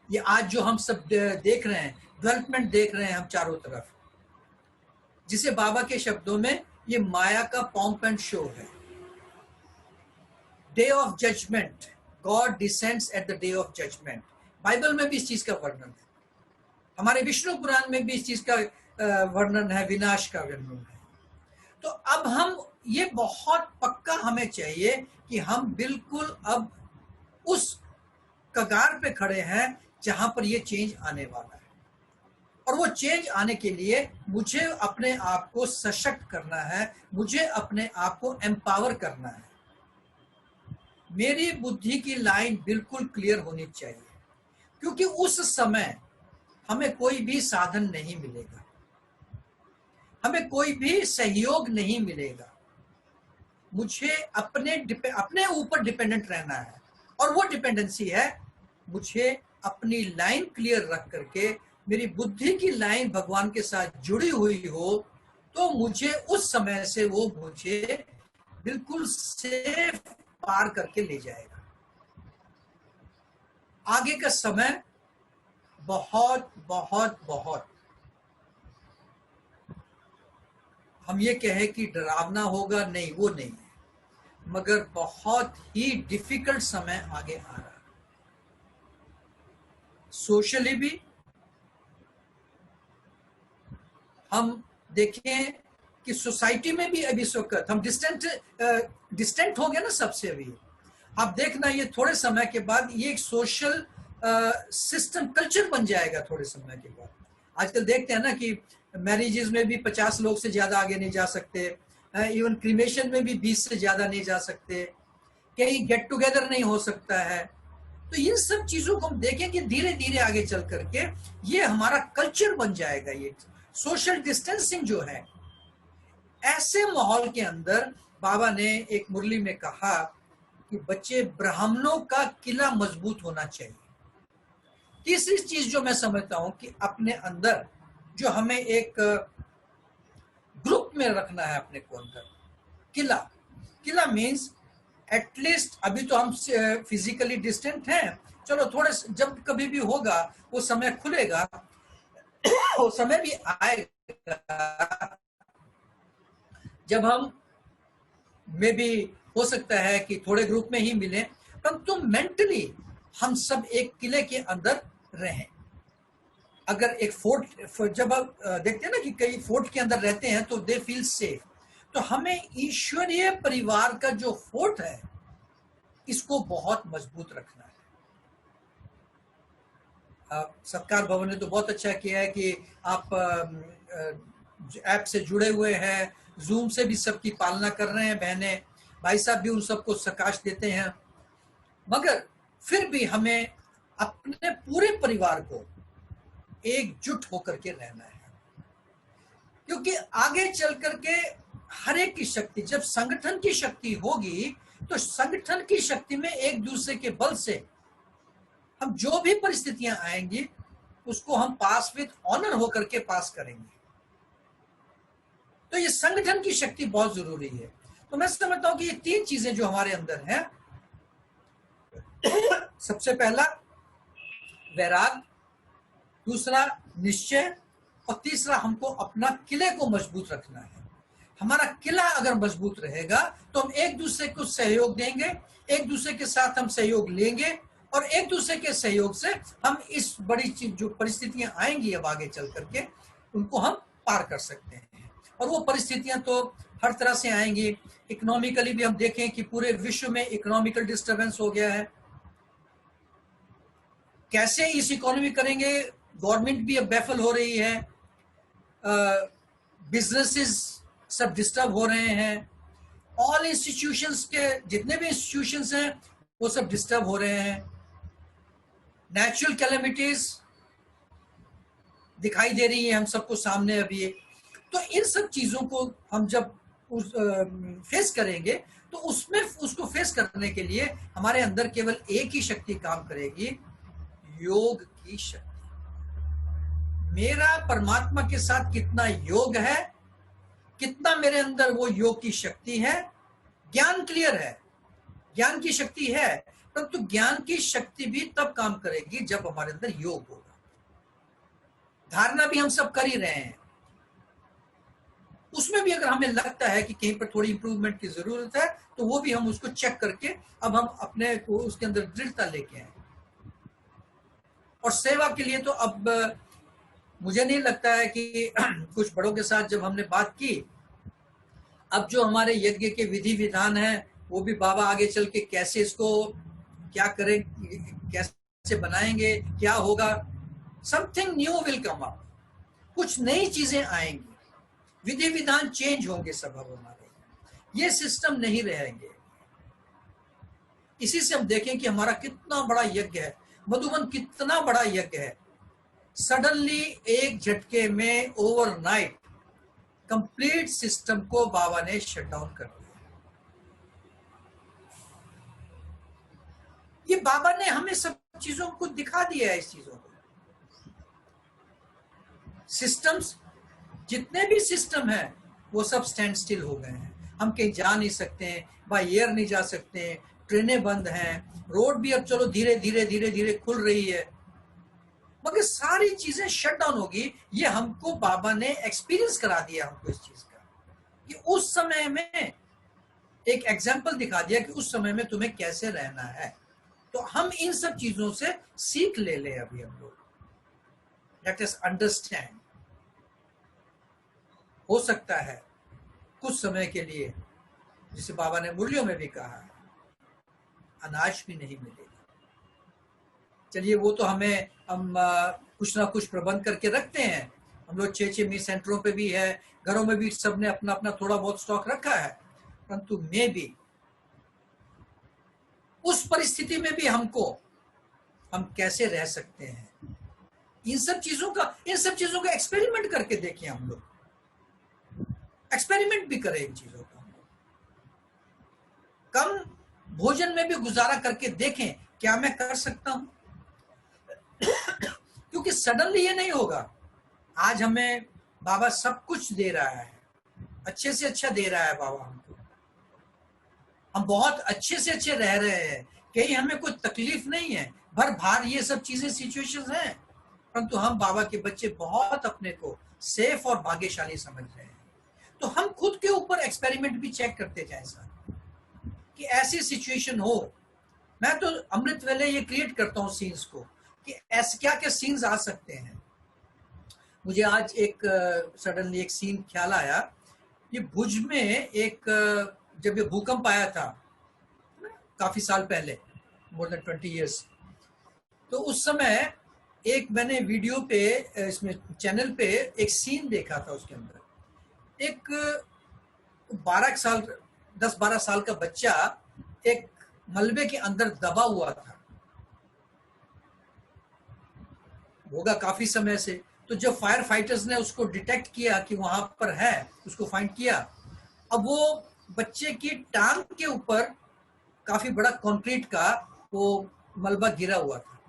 ये आज जो हम सब देख रहे हैं, डेवलपमेंट देख रहे हैं हम चारों तरफ, जिसे बाबा के शब्दों में ये माया का पॉम्प एंड शो है। Day of judgement, God descends at the day of judgement, Bible में भी इस चीज का वर्णन है, हमारे विष्णु पुराण में भी इस चीज का वर्णन है, विनाश का वर्णन है। तो अब हम ये बहुत पक्का हमें चाहिए कि हम बिल्कुल अब उस कगार पे खड़े हैं जहां पर ये चेंज आने वाला है। और वो चेंज आने के लिए मुझे अपने आप को सशक्त करना है, मुझे अपने आप को एम्पावर करना है। मेरी बुद्धि की लाइन बिल्कुल क्लियर होनी चाहिए, क्योंकि उस समय हमें कोई भी साधन नहीं मिलेगा, हमें कोई भी सहयोग नहीं मिलेगा। मुझे अपने ऊपर डिपेंडेंट रहना है, और वो डिपेंडेंसी है मुझे अपनी लाइन क्लियर रख करके, मेरी बुद्धि की लाइन भगवान के साथ जुड़ी हुई हो, तो मुझे उस समय से वो मुझे बिल्कुल सेफ पार करके ले जाएगा। आगे का समय बहुत बहुत बहुत, हम ये कहें कि डरावना होगा, नहीं, वो नहीं है, मगर बहुत ही डिफिकल्ट समय आगे आ रहा है। सोशली भी हम देखें कि सोसाइटी में भी अभी इस वक्त हम डिस्टेंट हो गए ना सबसे। अभी आप देखना, ये थोड़े समय के बाद ये एक सोशल सिस्टम, कल्चर बन जाएगा थोड़े समय के बाद। आजकल देखते हैं ना कि मैरिजेस में भी 50 लोग से ज्यादा आगे नहीं जा सकते, इवन क्रीमेशन में भी 20 से ज्यादा नहीं जा सकते, कहीं गेट टुगेदर नहीं हो सकता है। तो इन सब चीजों को हम देखें कि धीरे धीरे आगे चल करके ये हमारा कल्चर बन जाएगा। ये सोशल डिस्टेंसिंग जो है, ऐसे माहौल के अंदर बाबा ने एक मुरली में कहा कि बच्चे, ब्राह्मणों का किला मजबूत होना चाहिए। तीसरी चीज जो मैं समझता हूं कि अपने अंदर जो हमें एक ग्रुप में रखना है अपने को अंदर, किला मीन्स एटलीस्ट, अभी तो हम फिजिकली डिस्टेंट हैं, चलो थोड़े जब कभी भी होगा वो समय खुलेगा, वो समय भी आएगा जब हम में भी हो सकता है कि थोड़े ग्रुप में ही मिले, परंतु मेंटली हम सब एक किले के अंदर रहें। अगर एक फोर्ट, जब आप देखते हैं ना कि कई फोर्ट के अंदर रहते हैं तो दे फील सेफ, तो हमें ईश्वरीय परिवार का जो फोर्ट है इसको बहुत मजबूत रखना है। सत्कार भवन ने तो बहुत अच्छा किया है कि आप ऐप से जुड़े हुए हैं, जूम से भी सबकी पालना कर रहे हैं, बहनें भाई साहब भी उन सबको सकाश देते हैं, मगर फिर भी हमें अपने पूरे परिवार को एकजुट होकर के रहना है, क्योंकि आगे चल करके हर एक की शक्ति, जब संगठन की शक्ति होगी तो संगठन की शक्ति में एक दूसरे के बल से हम जो भी परिस्थितियां आएंगी उसको हम पास विद ऑनर होकर के पास करेंगे। तो ये संगठन की शक्ति बहुत जरूरी है। तो मैं समझता हूं कि ये 3 चीजें जो हमारे अंदर हैं, सबसे पहला वैराग, दूसरा निश्चय, और तीसरा हमको अपना किले को मजबूत रखना है। हमारा किला अगर मजबूत रहेगा तो हम एक दूसरे को सहयोग देंगे, एक दूसरे के साथ हम सहयोग लेंगे, और एक दूसरे के सहयोग से हम इस बड़ी चीज जो परिस्थितियां आएंगी अब आगे चल करके उनको हम पार कर सकते हैं। और वो परिस्थितियां तो हर तरह से आएंगी। इकोनॉमिकली भी हम देखें कि पूरे विश्व में इकोनॉमिकल डिस्टर्बेंस हो गया है, कैसे इस इकोनॉमी करेंगे, गवर्नमेंट भी अब बेफल हो रही है, बिजनेसेस सब डिस्टर्ब हो रहे हैं, ऑल इंस्टीट्यूशंस के जितने भी इंस्टीट्यूशंस हैं वो सब डिस्टर्ब हो रहे हैं, नेचुरल कैलेमिटीज दिखाई दे रही है हम सबको सामने अभी। तो इन सब चीजों को हम जब फेस करेंगे तो उसमें उसको फेस करने के लिए हमारे अंदर केवल एक ही शक्ति काम करेगी, योग की शक्ति। मेरा परमात्मा के साथ कितना योग है, कितना मेरे अंदर वो योग की शक्ति है। ज्ञान क्लियर है, ज्ञान की शक्ति है, परंतु ज्ञान की शक्ति भी तब काम करेगी जब हमारे अंदर योग होगा। धारणा भी हम सब कर ही रहे हैं, उसमें भी अगर हमें लगता है कि कहीं पर थोड़ी इंप्रूवमेंट की जरूरत है तो वो भी हम उसको चेक करके अब हम अपने को उसके अंदर दृढ़ता लेके आए। और सेवा के लिए तो अब मुझे नहीं लगता है कि कुछ बड़ों के साथ जब हमने बात की, अब जो हमारे यज्ञ के विधि विधान है वो भी बाबा आगे चल के कैसे इसको क्या करें, कैसे बनाएंगे, क्या होगा, something new will come up, कुछ नई चीजें आएंगी, विधि विधान चेंज होंगे सब अब हमारे, ये सिस्टम नहीं रहेंगे। इसी से हम देखें कि हमारा कितना बड़ा यज्ञ है, मधुबन कितना बड़ा यज्ञ है, सडनली एक झटके में ओवरनाइट कंप्लीट सिस्टम को बाबा ने शट डाउन कर दिया। ये बाबा ने हमें सब चीजों को दिखा दिया है, इस चीजों को। सिस्टम्स जितने भी सिस्टम है वो सब स्टैंड स्टिल हो गए हैं, हम कहीं जा नहीं सकते हैं, बाय एयर नहीं जा सकते हैं, ट्रेनें बंद हैं, रोड भी अब चलो धीरे धीरे धीरे धीरे खुल रही है, मगर सारी चीजें शट डाउन होगी। ये हमको बाबा ने एक्सपीरियंस करा दिया हमको इस चीज का, कि उस समय में एक एग्जाम्पल दिखा दिया कि उस समय में तुम्हें कैसे रहना है। तो हम इन सब चीजों से सीख ले लें अभी हम लोग, लेट अस अंडरस्टैंड। हो सकता है कुछ समय के लिए, जिसे बाबा ने मुरलियों में भी कहा है, अनाज भी नहीं मिलेगा। चलिए वो तो हम कुछ ना कुछ प्रबंध करके रखते हैं, हम लोग 6 मीट सेंटरों पे भी है, घरों में भी सबने अपना अपना थोड़ा बहुत स्टॉक रखा है, परंतु मे भी उस परिस्थिति में भी हम कैसे रह सकते हैं, इन सब चीजों का एक्सपेरिमेंट करके देखें। हम लोग एक्सपेरिमेंट भी करें इन चीजों का, कम भोजन में भी गुजारा करके देखें क्या मैं कर सकता हूं, क्योंकि सडनली ये नहीं होगा। आज हमें बाबा सब कुछ दे रहा है, अच्छे से अच्छा दे रहा है बाबा हमको, हम बहुत अच्छे से अच्छे रह रहे हैं, कहीं हमें कोई तकलीफ नहीं है, भर भार ये सब चीजें सिचुएशंस हैं, परंतु हम बाबा के बच्चे बहुत अपने को सेफ और भाग्यशाली समझ रहे हैं। तो हम खुद के ऊपर एक्सपेरिमेंट भी चेक करते जाए सर, कि ऐसी सिचुएशन हो। मैं तो अमृत वेले ये क्रिएट करता हूँ सीन्स को, कि ऐसे क्या क्या सीन्स आ सकते हैं। मुझे आज एक सडनली एक सीन ख्याल आया, ये भुज में एक जब ये भूकंप आया था काफी साल पहले, मोर देन 20 years, तो उस समय एक मैंने वीडियो पे इसमें चैनल पे एक सीन देखा था। उसके अंदर एक 10-12 साल का बच्चा एक मलबे के अंदर दबा हुआ था, होगा काफी समय से। तो जब फायर फाइटर्स ने उसको डिटेक्ट किया कि वहां पर है, उसको फाइंड किया, अब वो बच्चे की टांग के ऊपर काफी बड़ा कंक्रीट का वो मलबा गिरा हुआ था।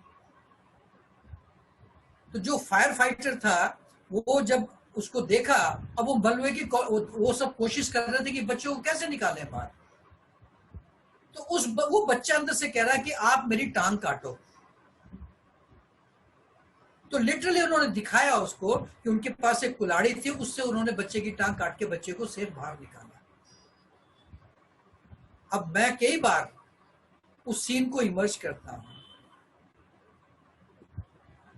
तो जो फायर फाइटर था वो जब उसको देखा, अब वो मलबे की वो सब कोशिश कर रहे थे कि बच्चों को कैसे निकालें बाहर। तो वो बच्चा अंदर से कह रहा है कि आप मेरी टांग काटो। तो लिटरली उन्होंने दिखाया उसको कि उनके पास एक कुल्हाड़ी थी, उससे उन्होंने बच्चे की टांग काट के बच्चे को सेफ बाहर निकाला। अब मैं कई बार उस सीन को इमर्ज करता हूं।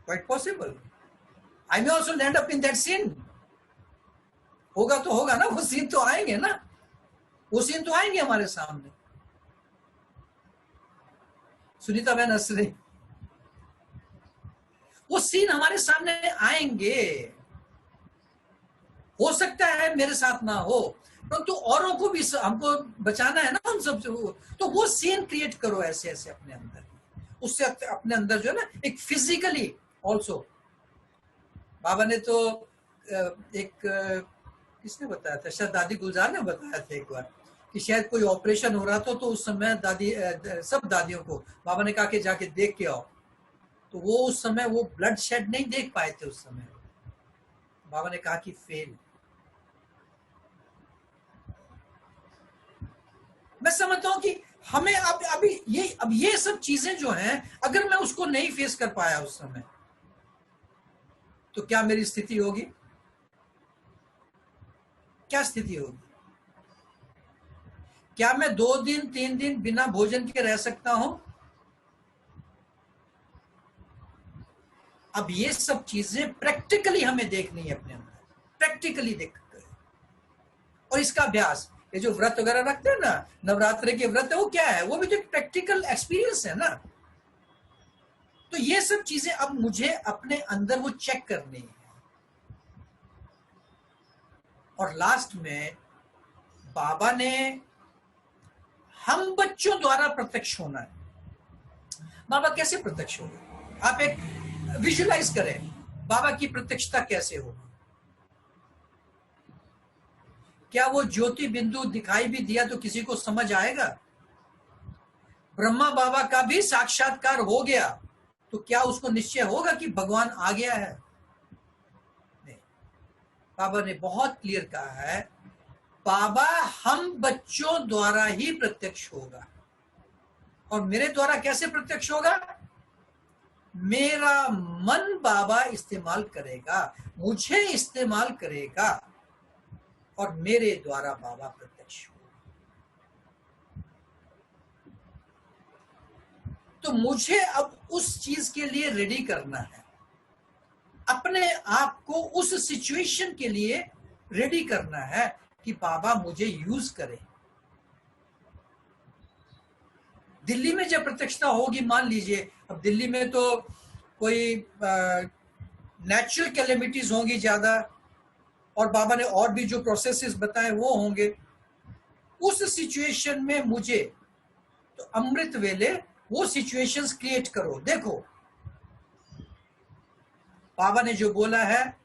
Quite possible I may also land up in that scene. होगा तो होगा ना, वो सीन तो आएंगे ना, वो सीन तो आएंगे हमारे सामने। सुनीता बहन हंस रही, वो सीन हमारे सामने आएंगे। हो सकता है मेरे साथ ना हो, परंतु औरों को भी हमको बचाना है ना उन सब से। तो वो सीन क्रिएट करो ऐसे ऐसे अपने अंदर, उससे अपने अंदर जो है ना एक फिजिकली ऑल्सो। बाबा ने तो एक किसने बताया था, शायद दादी गुलजार ने बताया था एक बार, कि शायद कोई ऑपरेशन हो रहा था, तो उस समय दादी सब दादियों को बाबा ने कहा कि जाके देख के आओ। तो वो उस समय वो ब्लड शेड नहीं देख पाए थे उस समय। बाबा ने कहा कि फेल। मैं समझता हूं कि हमें अब ये सब चीजें जो हैं, अगर मैं उसको नहीं फेस कर पाया उस समय, तो क्या मेरी स्थिति होगी? क्या स्थिति होगी? क्या मैं 2 दिन 3 दिन बिना भोजन के रह सकता हूं? अब ये सब चीजें प्रैक्टिकली हमें देखनी है अपने अंदर, प्रैक्टिकली देख। और इसका अभ्यास, ये जो व्रत वगैरह रखते हैं ना, नवरात्रि के व्रत है, वो क्या है? वो भी तो एक प्रैक्टिकल एक्सपीरियंस है ना। तो ये सब चीजें अब मुझे अपने अंदर वो चेक करनी है। और लास्ट में बाबा ने हम बच्चों द्वारा प्रत्यक्ष होना है। बाबा कैसे प्रत्यक्ष होगा? आप एक विजुलाइज करें, बाबा की प्रत्यक्षता कैसे होगी? क्या वो ज्योति बिंदु दिखाई भी दिया तो किसी को समझ आएगा? ब्रह्मा बाबा का भी साक्षात्कार हो गया तो क्या उसको निश्चय होगा कि भगवान आ गया है? नहीं। बाबा ने बहुत क्लियर कहा है, बाबा हम बच्चों द्वारा ही प्रत्यक्ष होगा। और मेरे द्वारा कैसे प्रत्यक्ष होगा? मेरा मन बाबा इस्तेमाल करेगा, मुझे इस्तेमाल करेगा, और मेरे द्वारा बाबा प्रत्यक्ष होगा। तो मुझे अब उस चीज के लिए रेडी करना है, अपने आप को उस सिचुएशन के लिए रेडी करना है कि बाबा मुझे यूज करे। दिल्ली में जब प्रत्यक्षता होगी, मान लीजिए अब दिल्ली में तो कोई नेचुरल कैलेमिटीज होंगी ज्यादा, और बाबा ने और भी जो प्रोसेसेस बताए वो होंगे। उस सिचुएशन में मुझे तो अमृत वेले वो सिचुएशंस क्रिएट करो। देखो बाबा ने जो बोला है,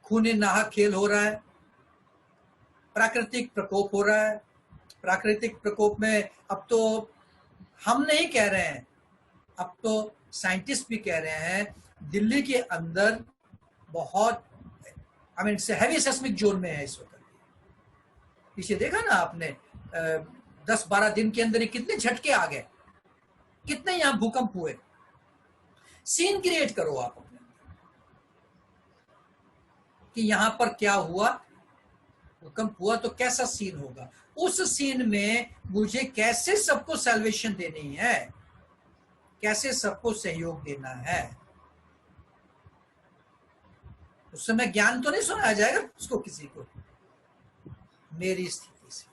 खूने नाहक खेल हो रहा है, प्राकृतिक प्रकोप हो रहा है। प्राकृतिक प्रकोप में अब तो हम नहीं कह रहे हैं, अब तो साइंटिस्ट भी कह रहे हैं, दिल्ली के अंदर बहुत हैवी सेस्मिक जोन में है इस वक्त। पीछे देखा ना आपने, 10-12 दिन के अंदर ही कितने झटके आ गए, कितने यहाँ भूकंप हुए, सीन क्रिएट करो आप अपने कि यहाँ पर क्या हुआ, भूकंप हुआ तो कैसा सीन होगा, उस सीन में मुझे कैसे सबको सैल्वेशन देनी है, कैसे सबको सहयोग देना है। उस समय ज्ञान तो नहीं सुनाया जाएगा उसको, किसी को, मेरी स्थिति से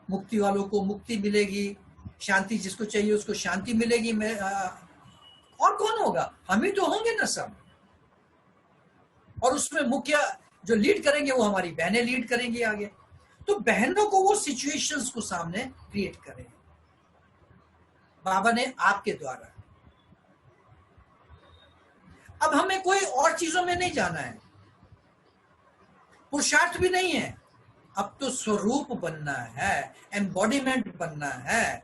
मुक्ति वालों को मुक्ति मिलेगी, शांति जिसको चाहिए उसको शांति मिलेगी। मैं और कौन होगा, हम ही तो होंगे ना सब। और उसमें मुख्य जो लीड करेंगे वो हमारी बहनें लीड करेंगी आगे। तो बहनों को वो सिचुएशंस को सामने क्रिएट करें बाबा ने आपके द्वारा। अब हमें कोई और चीजों में नहीं जाना है, पुरुषार्थ भी नहीं है, अब तो स्वरूप बनना है, एम्बॉडीमेंट बनना है।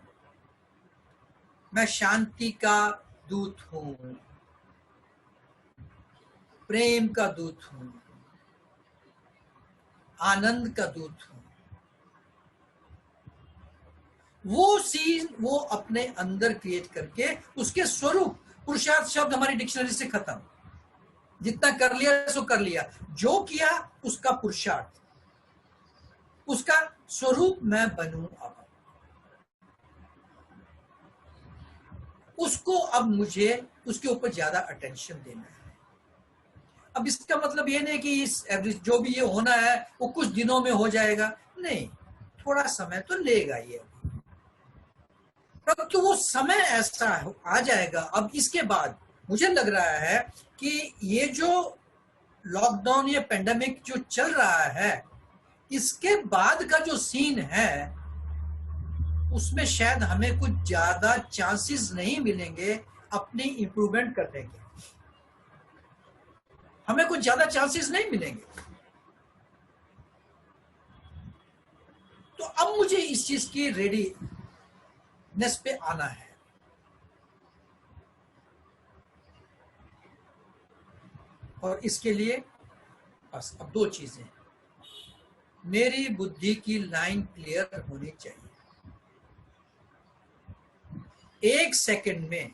मैं शांति का दूत हूं, प्रेम का दूत हूं, आनंद का दूत हूं। वो सीन वो अपने अंदर क्रिएट करके उसके स्वरूप, पुरुषार्थ शब्द हमारी डिक्शनरी से खत्म, जितना कर लिया सो कर लिया, जो किया उसका पुरुषार्थ, उसका स्वरूप मैं बनूं। अब उसको अब मुझे उसके ऊपर ज्यादा अटेंशन देना है। अब इसका मतलब ये नहीं कि इस एवरेज जो भी ये होना है वो कुछ दिनों में हो जाएगा, नहीं, थोड़ा समय तो लेगा ये, परंतु वो समय ऐसा आ जाएगा। अब इसके बाद मुझे लग रहा है कि ये जो लॉकडाउन, ये पेंडेमिक जो चल रहा है, इसके बाद का जो सीन है उसमें शायद हमें कुछ ज्यादा चांसेस नहीं मिलेंगे अपनी इंप्रूवमेंट करने के, हमें कुछ ज्यादा चांसेस नहीं मिलेंगे। तो अब मुझे इस चीज की रेडीनेस पे आना है। और इसके लिए बस अब दो चीजें, मेरी बुद्धि की लाइन क्लियर होनी चाहिए। एक सेकंड में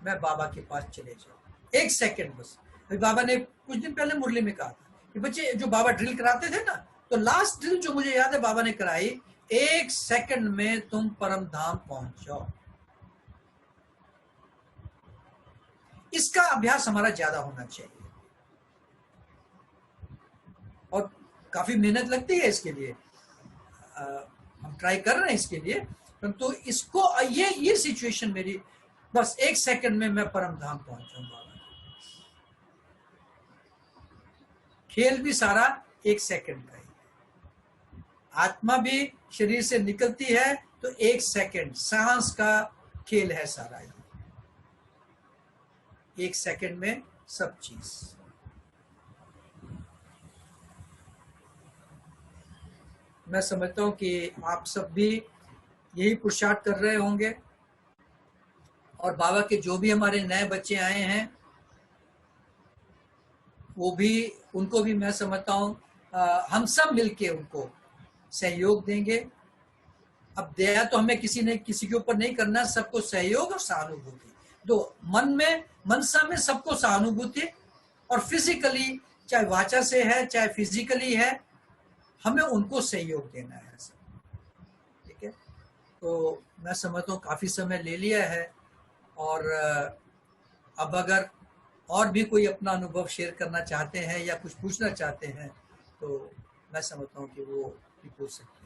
मैं बाबा के पास चले जाऊं, एक सेकंड बस। अभी बाबा ने कुछ दिन पहले मुरली में कहा था कि बच्चे जो बाबा ड्रिल कराते थे ना, तो लास्ट ड्रिल जो मुझे याद है बाबा ने कराई, एक सेकंड में तुम परम धाम पहुंच जाओ। इसका अभ्यास हमारा ज्यादा होना चाहिए और काफी मेहनत लगती है इसके लिए, हम ट्राई कर रहे हैं इसके लिए, परंतु इसको ये सिचुएशन मेरी, बस एक सेकंड में मैं परम धाम पहुंच जाऊंगा। खेल भी सारा एक सेकंड का ही, आत्मा भी शरीर से निकलती है तो एक सेकंड, सांस का खेल है सारा ये, एक सेकंड में सब चीज। मैं समझता हूं कि आप सब भी यही पुरुषार्थ कर रहे होंगे और बाबा के जो भी हमारे नए बच्चे आए हैं वो भी, उनको भी मैं समझता हूं हम सब मिलके उनको सहयोग देंगे। अब दया तो हमें किसी ने किसी के ऊपर नहीं करना, सबको सहयोग और सहानुभूति दो, मन में मनसा में सबको सहानुभूति, और फिजिकली चाहे वाचा से है चाहे फिजिकली है, हमें उनको सहयोग देना है। ठीक है, तो मैं समझता हूँ काफी समय ले लिया है और अब अगर और भी कोई अपना अनुभव शेयर करना चाहते हैं या कुछ पूछना चाहते हैं तो मैं समझता हूँ कि वो भी पूछ सकते हैं।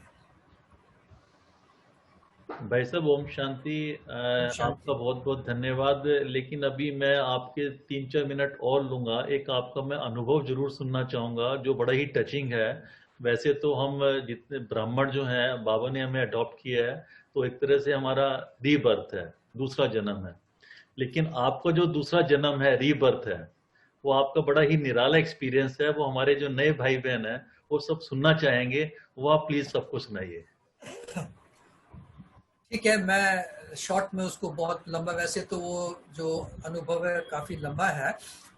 भाई साहब ओम शांति, आपका बहुत बहुत धन्यवाद। लेकिन अभी मैं आपके 3-4 मिनट और लूंगा, एक आपका मैं अनुभव जरूर सुनना चाहूंगा जो बड़ा ही टचिंग है। वैसे तो हम जितने ब्राह्मण जो हैं, बाबा ने हमें अडॉप्ट किया है, तो एक तरह से हमारा रीबर्थ है, दूसरा जन्म है। लेकिन आपका जो दूसरा जन्म है, रीबर्थ है, वो आपका बड़ा ही निराला एक्सपीरियंस है। वो हमारे जो नए भाई बहन हैं वो सब सुनना चाहेंगे, वो आप प्लीज सबको सुनाइए। ठीक है, मैं शॉर्ट में उसको, बहुत लंबा, वैसे तो वो जो अनुभव है काफी लंबा है,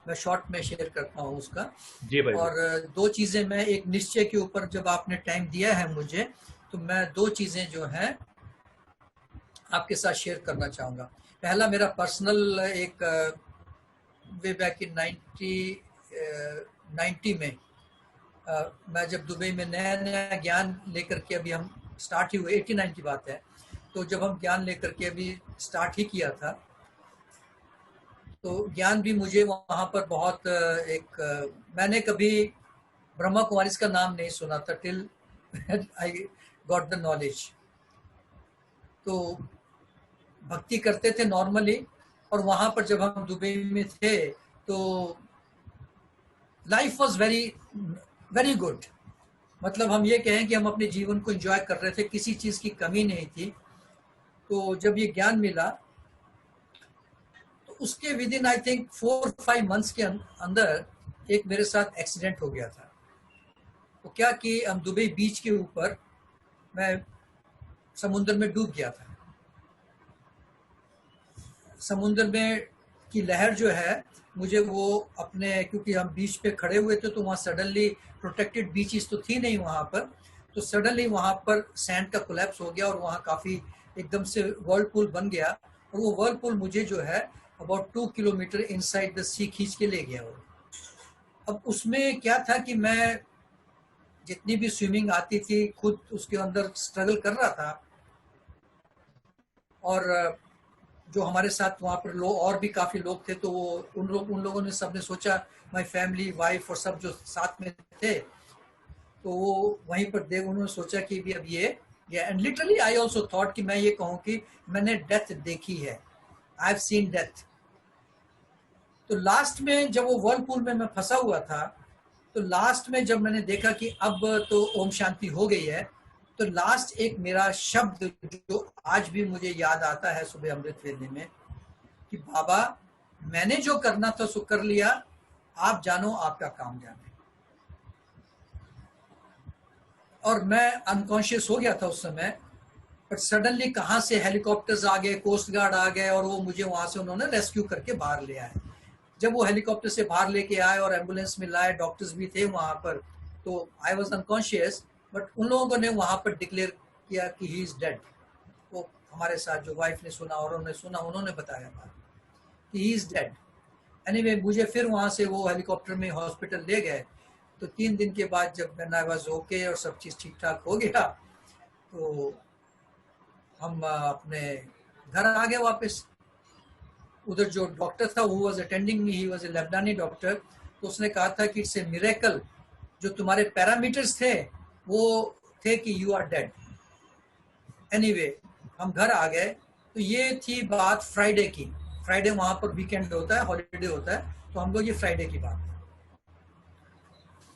मैं शॉर्ट में शेयर करता हूँ उसका। जी भाई। और दो चीजें मैं, एक निश्चय के ऊपर जब आपने टाइम दिया है मुझे, तो मैं 2 चीजें जो हैं आपके साथ शेयर करना चाहूंगा। पहला मेरा पर्सनल एक वे बैक इन 90 में मैं जब दुबई में नया नया ज्ञान लेकर के अभी हम स्टार्ट ही हुए, 89 की बात है, तो जब हम ज्ञान लेकर के अभी स्टार्ट ही किया था, तो ज्ञान भी मुझे वहाँ पर बहुत मैंने कभी ब्रह्मा कुमारीज का नाम नहीं सुना था till I got the knowledge. तो भक्ति करते थे नॉर्मली, और वहाँ पर जब हम दुबई में थे तो life was very very good. मतलब हम ये कहें कि हम अपने जीवन को एंजॉय कर रहे थे, किसी चीज़ की कमी नहीं थी। तो जब ये ज्ञान मिला तो उसके with in I think 4-5 months के अंदर एक मेरे साथ एक्सीडेंट हो गया था। तो क्या कि हम दुबई बीच के ऊपर, मैं समुद्र में डूब गया था। समुद्र में की लहर जो है मुझे वो अपने, क्योंकि हम बीच पे खड़े हुए थे तो वहाँ सडनली प्रोटेक्टेड बीचेस तो थी नहीं वहाँ पर, तो सडनली वहाँ पर सैंड का कोलैप्स हो गया और वहाँ काफ़ी एकदम से वर्लपूल बन गया। और वो वर्लपूल मुझे जो है अबाउट 2 किलोमीटर इनसाइड द सी खींच के ले गया वो। अब उसमें क्या था कि मैं जितनी भी स्विमिंग आती थी खुद उसके अंदर स्ट्रगल कर रहा था, और जो हमारे साथ वहाँ पर लोग और भी काफ़ी लोग थे, तो वो उन लोगों ने सबने सोचा, माय फैमिली, वाइफ और सब जो साथ में थे, तो वो वहीं पर उन्होंने सोचा कि भी अब ये and literally I also thought कि मैं ये कहूँ कि मैंने डेथ देखी है, आई हैव सीन डेथ। तो लास्ट में जब वो वर्लपूल में मैं फंसा हुआ था, तो लास्ट में जब मैंने देखा कि अब तो ओम शांति हो गई है, तो लास्ट एक मेरा शब्द जो आज भी मुझे याद आता है सुबह अमृत वेले में, कि बाबा मैंने जो करना था सो कर लिया, आप जानो आपका काम जाने। और मैं अनकॉन्शियस हो गया था उस समय, बट सडनली कहाँ से हेलीकॉप्टर्स आ गए, कोस्ट गार्ड आ गए, और वो मुझे वहां से उन्होंने रेस्क्यू करके बाहर ले आए। जब वो हेलीकॉप्टर से बाहर लेके आए और एम्बुलेंस में लाए, डॉक्टर्स भी थे वहां पर, तो आई वॉज अनकॉन्शियस, बट उन लोगों ने वहां पर डिक्लेयर किया कि ही इज डेड। वो हमारे साथ जो वाइफ ने सुना और उन्होंने सुना, उन्होंने बताया था कि ही इज डेड। एनीवे मुझे फिर वहां से वो हेलीकॉप्टर में हॉस्पिटल ले गए। तो 3 दिन के बाद जब मैं आई वाज ओके और सब चीज़ ठीक ठाक हो गया, तो हम अपने घर आ गए वापस। उधर जो डॉक्टर था वो was attending me, he was a लेबनानी डॉक्टर, तो उसने कहा था कि इट्स ए मिरेकल, जो तुम्हारे पैरामीटर्स थे वो थे कि यू आर डेड। एनीवे हम घर आ गए। तो ये थी बात फ्राइडे की। फ्राइडे वहां पर वीकेंड होता है, हॉलीडे होता है, तो हम लोग ये फ्राइडे की बात है।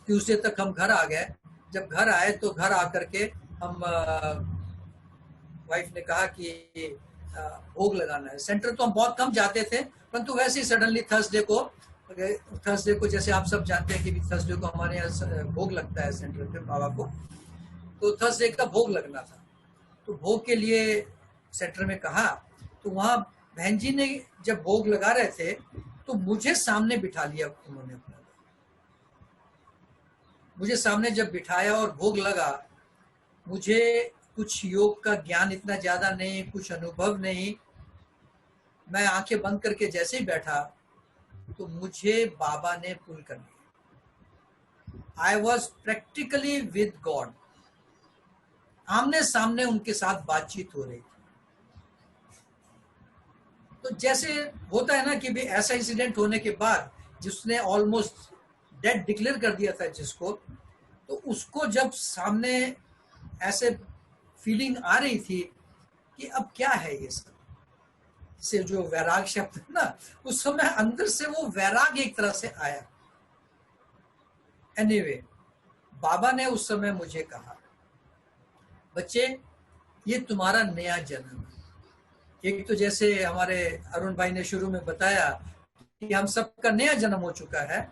ट्यूसडे तक हम घर आ गए। जब घर आए तो घर आकर के हम वाइफ ने कहा कि भोग लगाना है। सेंटर तो हम बहुत कम जाते थे, परंतु वैसे ही सडनली थर्सडे को जैसे आप सब जानते हैं कि थर्सडे को हमारे यहाँ भोग लगता है सेंटर पे बाबा को, तो थर्सडे का भोग लगना था। तो भोग के लिए सेंटर में कहा, तो वहाँ बहन जी ने जब भोग लगा रहे थे तो मुझे सामने बिठा लिया उन्होंने अपना। मुझे सामने जब बिठाया और भोग लगा, मुझे कुछ योग का ज्ञान इतना ज्यादा नहीं, कुछ अनुभव नहीं। मैं आंखें बंद करके जैसे ही बैठा तो मुझे बाबा ने पुल कर लिया। I was practically with God, आमने सामने उनके साथ बातचीत हो रही थी। तो जैसे होता है ना कि भी ऐसा इंसिडेंट होने के बाद जिसने ऑलमोस्ट डेड डिक्लेयर कर दिया था जिसको, तो उसको जब सामने ऐसे फीलिंग आ रही थी कि अब क्या है ये सब, से जो वैराग शब्द है ना, उस समय अंदर से वो वैराग एक तरह से आया। एनीवे बाबा ने उस समय मुझे कहा, बच्चे ये तुम्हारा नया जन्म है। एक तो जैसे हमारे अरुण भाई ने शुरू में बताया कि हम सबका नया जन्म हो चुका है,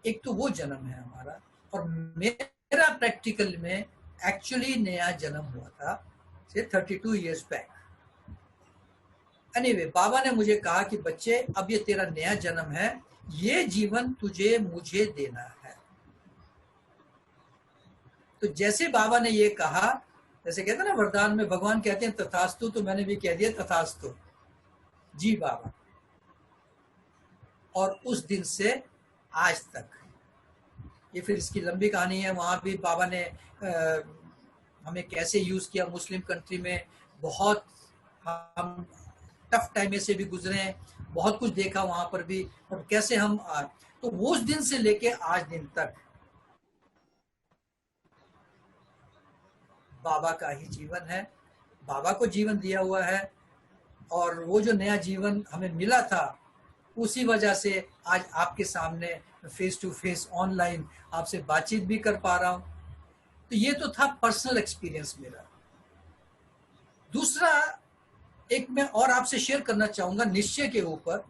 एक तो वो जन्म है हमारा, और मेरा प्रैक्टिकल में एक्चुअली नया जन्म हुआ था से 32 इयर्स बैक। एनीवे बाबा ने मुझे कहा कि बच्चे अब ये तेरा नया जन्म है, ये जीवन तुझे मुझे देना है। तो जैसे बाबा ने ये कहा, जैसे कहते हैं ना वरदान में भगवान कहते हैं तथास्तु, तो मैंने भी कह दिया तथास्तु जी बाबा। और उस दिन से आज तक, ये फिर इसकी लंबी कहानी है। वहां भी बाबा ने हमें कैसे यूज किया मुस्लिम कंट्री में, बहुत हम टफ टाइम में से भी गुजरे हैं, बहुत कुछ देखा वहां पर भी, और कैसे हम तो वो उस दिन से लेके आज दिन तक बाबा का ही जीवन है, बाबा को जीवन दिया हुआ है। और वो जो नया जीवन हमें मिला था, उसी वजह से आज आपके सामने फेस टू फेस ऑनलाइन आपसे बातचीत भी कर पा रहा हूं। तो ये तो था पर्सनल एक्सपीरियंस मेरा। दूसरा एक मैं और आपसे शेयर करना चाहूंगा निश्चय के ऊपर।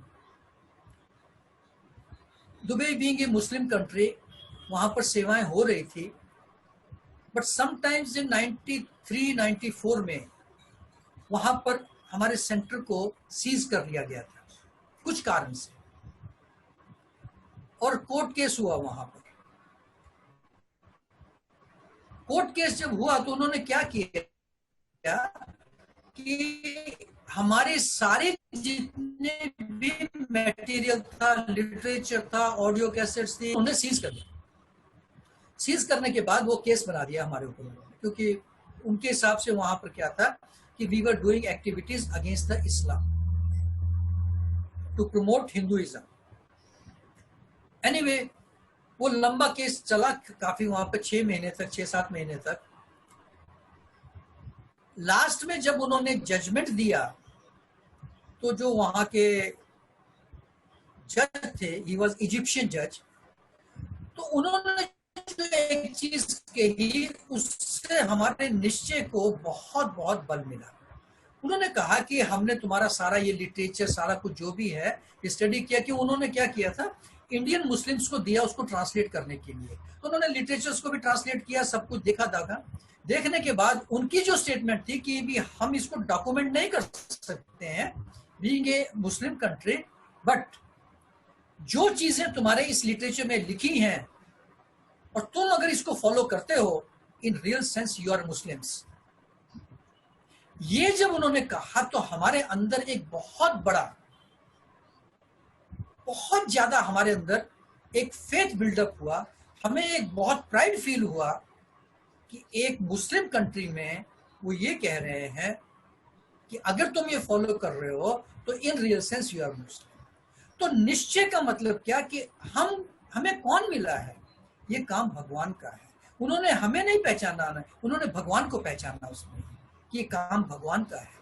Dubai being a Muslim country, वहां पर सेवाएं हो रही थी, बट समटाइम्स इन 93-94 में वहां पर हमारे सेंटर को सीज कर लिया गया था कुछ कारण से, और कोर्ट केस हुआ वहां पर। कोर्ट केस जब हुआ तो उन्होंने क्या किया कि हमारे सारे जितने भी मटेरियल था, लिटरेचर था, ऑडियो कैसेट्स थी, उन्हें सीज कर दिया। सीज करने के बाद वो केस बना दिया हमारे ऊपर, क्योंकि उनके हिसाब से वहां पर क्या था कि we were doing activities against the Islam to promote Hinduism. Anyway, वो लंबा केस चला काफी वहां पर 6 महीने तक, 6-7 महीने तक। लास्ट में जब उन्होंने जजमेंट दिया तो जो वहां के जज थे, ही वॉज इजिप्शियन जज, तो उन्होंने जो एक चीज कही उससे हमारे निश्चय को बहुत बहुत बल मिला। उन्होंने कहा कि हमने तुम्हारा सारा ये लिटरेचर, सारा कुछ जो भी है स्टडी किया। कि उन्होंने क्या किया था, इंडियन मुस्लिम्स को दिया उसको ट्रांसलेट करने के लिए, तो उन्होंने लिटरेचर्स को भी ट्रांसलेट किया, सब कुछ देखा था। देखने के बाद उनकी जो स्टेटमेंट थी कि भी हम इसको डॉक्यूमेंट नहीं कर सकते हैं being a Muslim country, but जो चीजें तुम्हारे इस लिटरेचर में लिखी हैं और तुम अगर इसको फॉलो करते हो, in real sense you are Muslims. ये जब उन्होंने कहा तो हमारे अंदर एक बहुत ज्यादा हमारे अंदर एक फेथ बिल्डअप हुआ। हमें एक बहुत प्राइड फील हुआ कि एक मुस्लिम कंट्री में वो ये कह रहे हैं कि अगर तुम ये फॉलो कर रहे हो तो in real sense you are Muslim. तो निश्चय का मतलब क्या कि हमें कौन मिला है, ये काम भगवान का है। उन्होंने हमें नहीं पहचाना, उन्होंने भगवान को पहचाना उसमें कि ये काम भगवान का है।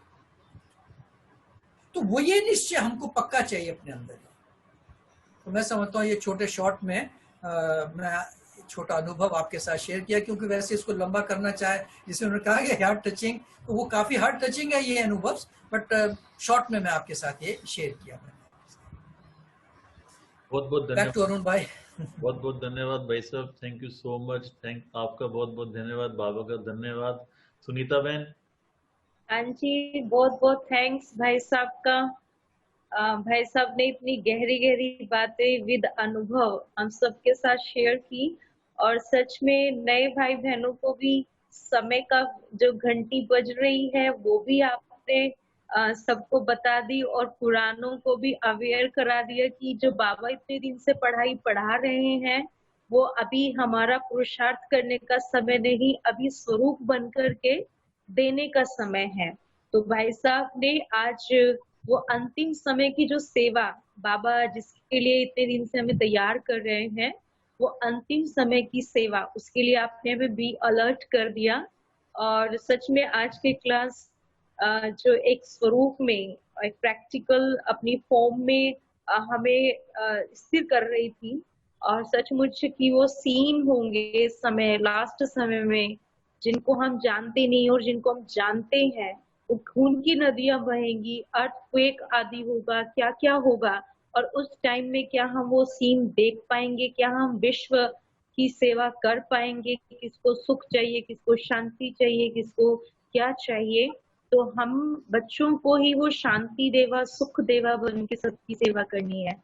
तो वो ये निश्चय हमको पक्का चाहिए अपने अंदर। तो मैं समझता हूँ ये छोटे शॉर्ट में मैं छोटा अनुभव आपके साथ शेयर किया, क्योंकि वैसे इसको लंबा करना चाहे, जिसे उन्होंने कहा कि हार्ट टचिंग, तो वो काफी हार्ट टचिंग है ये अनुभव, बट शॉर्ट में मैं आपके साथ ये शेयर किया। बहुत बहुत धन्यवाद अरुण भाई। बहुत बहुत धन्यवाद भाई साहब, थैंक यू सो मच। आपका बहुत बहुत धन्यवाद, बाबा का धन्यवाद। सुनीता बहन। हाँ जी, बहुत बहुत थैंक्स भाई साहब का। भाई साहब ने इतनी गहरी गहरी बातें विद अनुभव हम सबके साथ शेयर की, और सच में नए भाई बहनों को भी समय का जो घंटी बज रही है वो भी आपने सबको बता दी, और पुरानों को भी अवेयर करा दिया कि जो बाबा इतने दिन से पढ़ाई पढ़ा रहे हैं वो अभी हमारा पुरुषार्थ करने का समय नहीं, अभी स्वरूप बन करके देने का समय है। तो भाई साहब ने आज वो अंतिम समय की जो सेवा बाबा जिसके लिए इतने दिन से हमें तैयार कर रहे हैं, वो अंतिम समय की सेवा, उसके लिए आपने हमें बी अलर्ट कर दिया। और सच में आज की क्लास जो एक स्वरूप में, एक प्रैक्टिकल अपनी फॉर्म में हमें स्थिर कर रही थी, और सचमुच कि वो सीन होंगे समय, लास्ट समय में, जिनको हम जानते नहीं और जिनको हम जानते हैं, वो खून की नदियां बहेंगी, अर्थक्वेक आदि होगा, क्या क्या होगा, और उस टाइम में क्या हम वो सीन देख पाएंगे, क्या हम विश्व की सेवा कर पाएंगे, किसको सुख चाहिए, किसको शांति चाहिए, किसको क्या चाहिए। तो हम बच्चों को ही वो शांति देवा, सुख देवा बन के सबकी सेवा करनी है।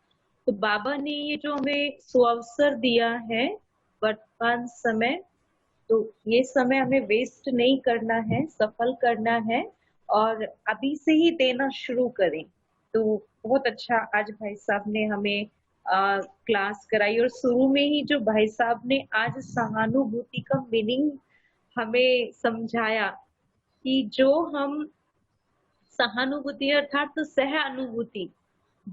तो बाबा ने ये जो हमें सुअवसर दिया है वर्तमान समय, तो ये समय हमें वेस्ट नहीं करना है, सफल करना है और अभी से ही देना शुरू करें। तो बहुत अच्छा आज भाई साहब ने हमें क्लास कराई और शुरू में ही जो भाई साहब ने आज सहानुभूति का मीनिंग हमें समझाया कि जो हम सहानुभूति अर्थात तो सह अनुभूति,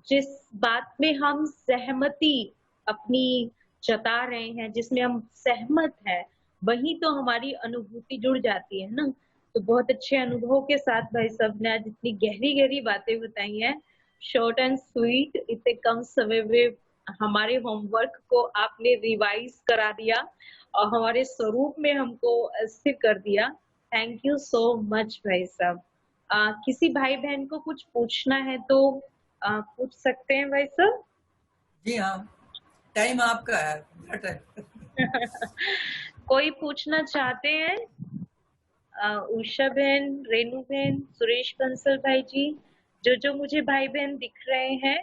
जिस बात में हम सहमति अपनी जता रहे हैं, जिसमें हम सहमत हैं, वही तो हमारी अनुभूति जुड़ जाती है ना। तो बहुत अच्छे अनुभव के साथ भाई साहब ने आज इतनी गहरी गहरी बातें बताई हैं, शॉर्ट एंड स्वीट, इतने कम समय में हमारे होमवर्क को आपने रिवाइज करा दिया और हमारे स्वरूप में हमको स्थिर कर दिया। थैंक यू सो मच भाई साहब। किसी भाई बहन को कुछ पूछना है तो पूछ सकते हैं भाई साहब। जी हाँ, टाइम आपका है। कोई पूछना चाहते हैं? उषा बहन, रेनू बहन, सुरेश बंसल भाई जी, जो मुझे भाई बहन दिख रहे हैं,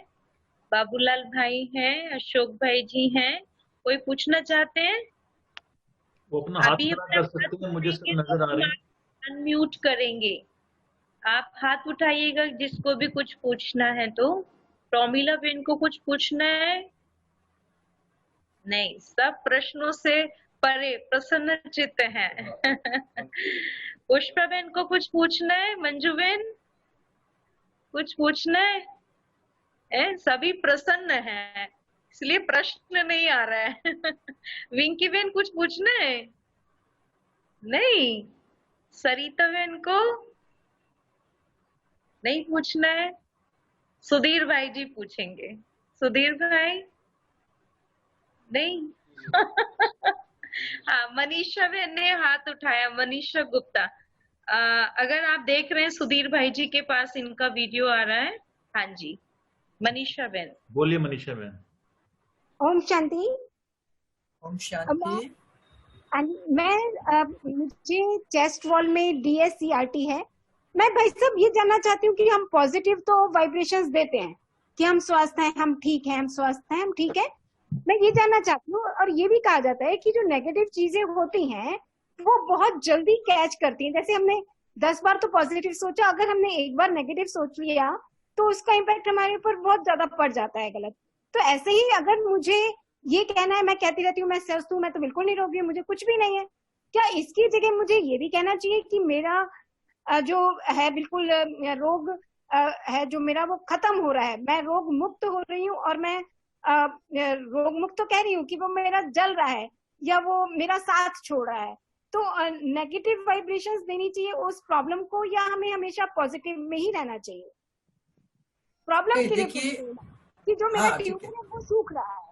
बाबूलाल भाई हैं, अशोक भाई जी हैं, कोई पूछना चाहते हैं? वो अपना हाथ खड़ा कर सकते हैं, मुझे सब नजर आ रहे हैं। अनम्यूट करेंगे, आप हाथ उठाइएगा जिसको भी कुछ पूछना है। तो प्रोमिला बहन को कुछ पूछना है? नहीं, सब प्रश्नों से परे प्रसन्न चित्त हैं। पुष्पा बहन को कुछ पूछना है? मंजू बहन कुछ पूछना है? सभी प्रसन्न हैं, इसलिए प्रश्न नहीं आ रहा है। विंकी बहन कुछ पूछना है? नहीं। सरिता बहन को नहीं पूछना है? सुधीर भाई जी पूछेंगे। सुधीर भाई नहीं। हाँ, मनीषा बहन ने हाथ उठाया, मनीषा गुप्ता। अगर आप देख रहे हैं सुधीर भाई जी के पास इनका वीडियो आ रहा है। हाँ जी, मनीषा बहन बोलिए। मनीषा बहन, ओम शांति। ओम शांति। मुझे चेस्ट वॉल में DSCRT है। मैं भाई साहब ये जानना चाहती हूँ कि हम पॉजिटिव तो वाइब्रेशंस देते हैं कि हम स्वस्थ हैं, हम ठीक हैं, हम स्वस्थ हैं, हम ठीक है। मैं ये जानना चाहती हूँ, और ये भी कहा जाता है कि जो नेगेटिव चीजें होती हैं वो बहुत जल्दी कैच करती हैं। जैसे हमने 10 बार तो पॉजिटिव सोचा, अगर हमने एक बार नेगेटिव सोच लिया तो उसका इम्पैक्ट हमारे ऊपर बहुत ज्यादा पड़ जाता है गलत। तो ऐसे ही अगर मुझे ये कहना है, मैं कहती रहती हूँ मैं स्वस्थ हूँ, मैं तो बिल्कुल नहीं रोगी हूँ, मुझे कुछ भी नहीं है, क्या इसकी जगह मुझे ये भी कहना चाहिए कि मेरा जो है बिल्कुल रोग है जो मेरा वो खत्म हो रहा है, मैं रोग मुक्त हो रही हूँ, और मैं रोग मुक्त तो कह रही हूँ कि वो मेरा जल रहा है या वो मेरा साथ छोड़ रहा है। तो नेगेटिव वाइब्रेशंस देनी चाहिए उस प्रॉब्लम को, या हमें हमेशा पॉजिटिव में ही रहना चाहिए? प्रॉब्लम के लिए कि जो मेरा ट्यूमर है वो सूख रहा है।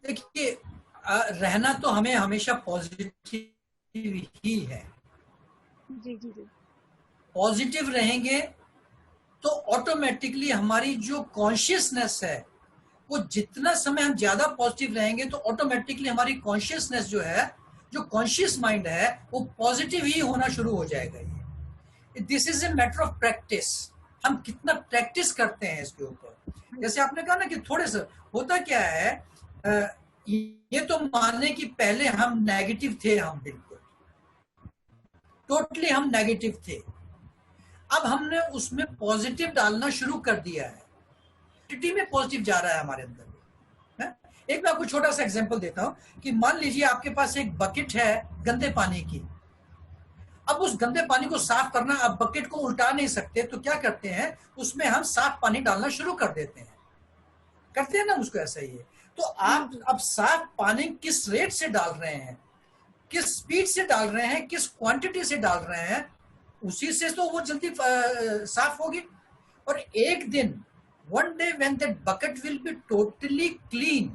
देखिए, रहना तो हमें हमेशा पॉजिटिव ही है। जी जी जी। पॉजिटिव रहेंगे तो ऑटोमेटिकली हमारी जो कॉन्शियसनेस है वो, जितना समय हम ज्यादा पॉजिटिव रहेंगे तो ऑटोमेटिकली हमारी कॉन्शियसनेस जो है, जो कॉन्शियस माइंड है, वो पॉजिटिव ही होना शुरू हो जाएगा। ये this is a matter of practice. हम कितना प्रैक्टिस करते हैं इसके ऊपर। जैसे आपने कहा ना कि थोड़े से होता क्या है, ये तो मानने कि पहले हम नेगेटिव थे, हम बिल्कुल टोटली हम नेगेटिव थे। अब हमने उसमें पॉजिटिव डालना शुरू कर दिया है, में पॉजिटिव जा रहा है हमारे अंदर। एक मैं आपको छोटा सा एग्जांपल देता हूं कि मान लीजिए आपके पास एक बकेट है गंदे पानी की। अब उस गंदे पानी को साफ करना, आप बकेट को उल्टा नहीं सकते, तो क्या करते हैं, उसमें हम साफ पानी डालना शुरू कर देते हैं, करते हैं ना उसको, ऐसा ही है। तो आप अब साफ पानी किस रेट से डाल रहे हैं, किस स्पीड से डाल रहे हैं, किस क्वांटिटी से डाल रहे हैं, उसी से तो वो जल्दी साफ होगी। और एक दिन, one day when that bucket will be totally clean,